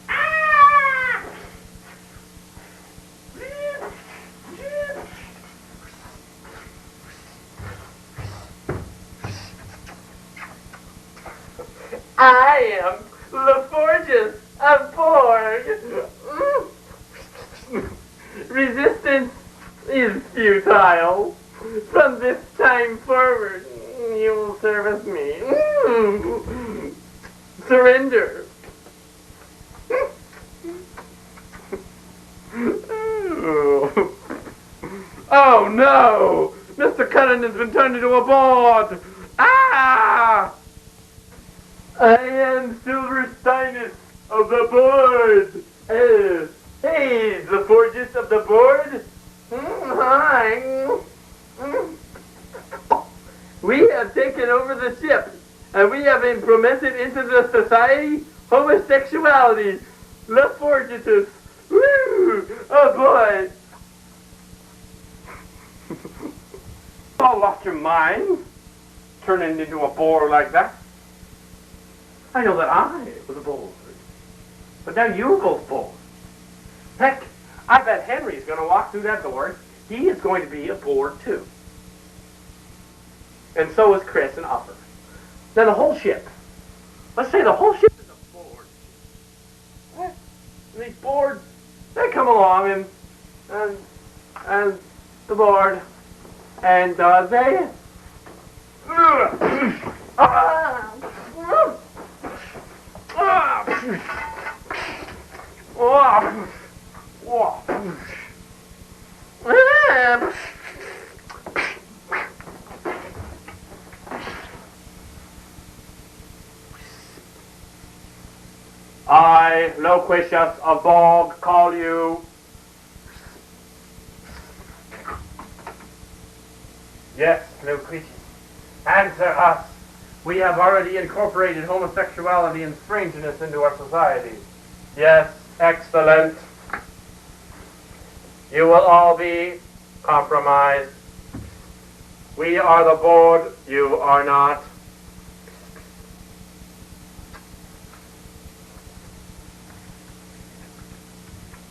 Ah! I am LaForge's aboard. child. From this time forward, you will service me. Surrender. Oh no! Mr. Cullen has been turned into a board! Ah! I am Silver Steinus of the board! Hey, the forges of the board? Hi! We have taken over the ship, and we have implemented into the society homosexuality. Le Forgitus! Woo! Oh boy! All lost your mind? Turning into a bore like that? I know that I was a bored. But now you're both bored. Heck, I bet Henry's going to walk through that door. He is going to be a bored too. And so is Chris and Upper. Then the whole ship. Let's say the whole ship is a board. What? And these boards, they come along and the board. And they... I, Loquicius of Bog, call you. Yes, Loquicius. Answer us. We have already incorporated homosexuality and strangeness into our society. Yes, excellent. You will all be compromised. We are the board, you are not.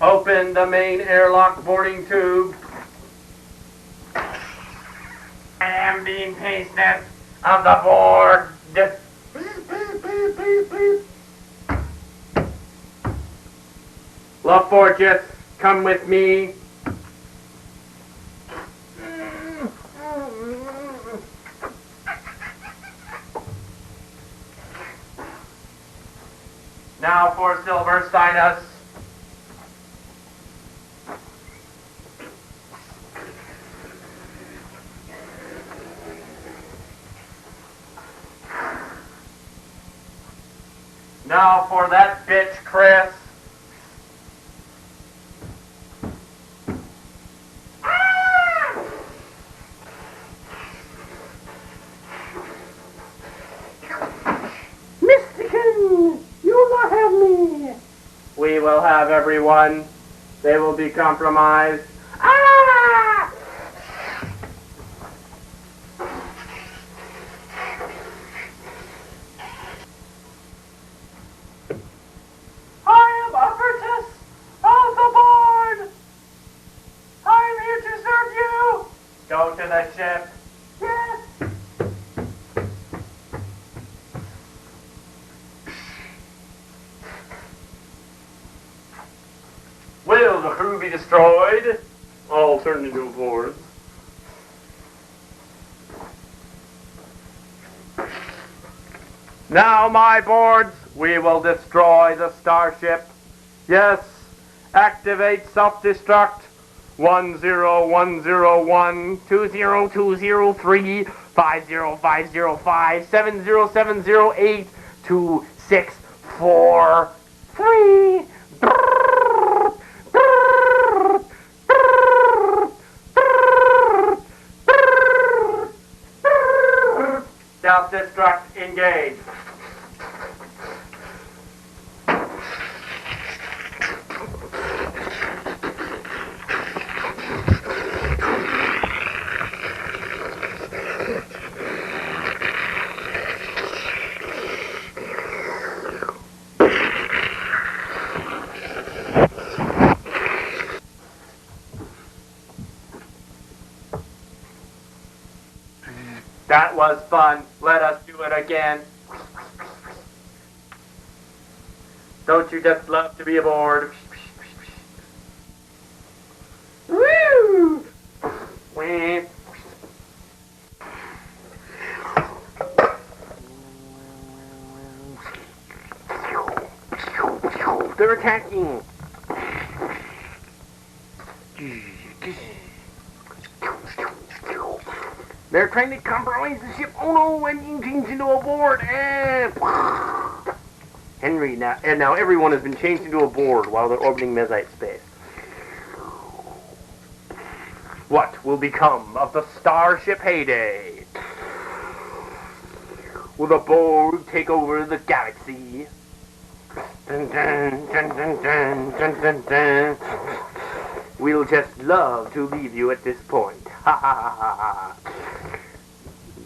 Open the main airlock boarding tube. I am being pasted of the board. Just Love Forges, come with me. Now for Silver Sinus. Now for that bitch, Chris. Mystican, you will not have me. We will have everyone. They will be compromised. Ah! I am Uppertus of the board. I am here to serve you. Go to the ship. Yes. Will the crew be destroyed? All turned into boards. Now, my boards, we will destroy the starship. Yes, activate self-destruct. 10101 20203 50505 70708 2643. Self-destruct engage. That was fun. Let us do it again. Don't you just love to be aboard? Woo! They're attacking. They're trying to compromise the ship. Oh no, engine changed into a board. And Henry, now everyone has been changed into a board while they're orbiting Mesite space. What will become of the starship heyday? Will the Borg take over the galaxy? Dun, dun, dun, dun, dun, dun, dun, dun. We'll just love to leave you at this point. Ha ha ha ha ha.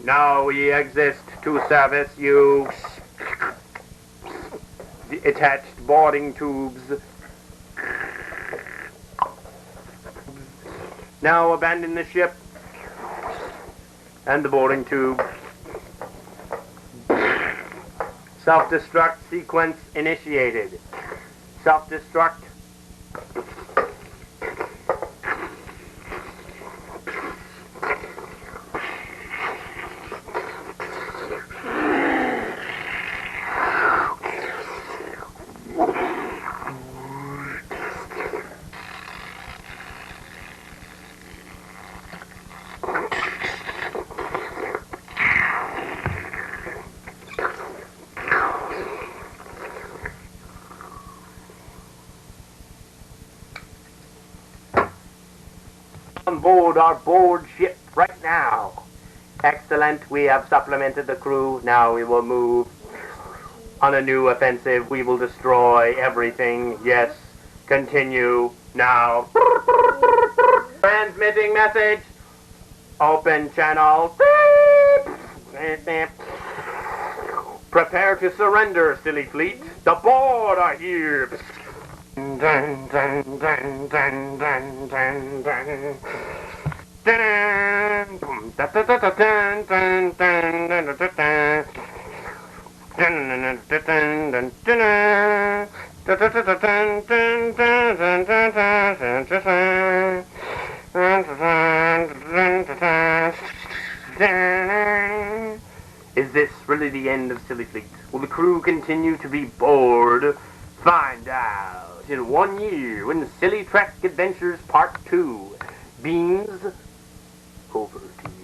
Now we exist to service you. The attached boarding tubes. Now abandon the ship and the boarding tube. Self-destruct sequence initiated. Self-destruct. On board our board ship right now. Excellent, we have supplemented the crew. Now we will move on a new offensive. We will destroy everything. Yes, continue now. Transmitting message. Open channel. Prepare to surrender, silly fleet. The board are here. Dun, dun, dun, dun, dun, dun, dun. Dun, dun, dun, dun, dun, dun, dun. Is this really the end of Silly Fleet? Will the crew continue to be bored? Find out in 1 year when Silly Trek Adventures Part 2 beams over to you.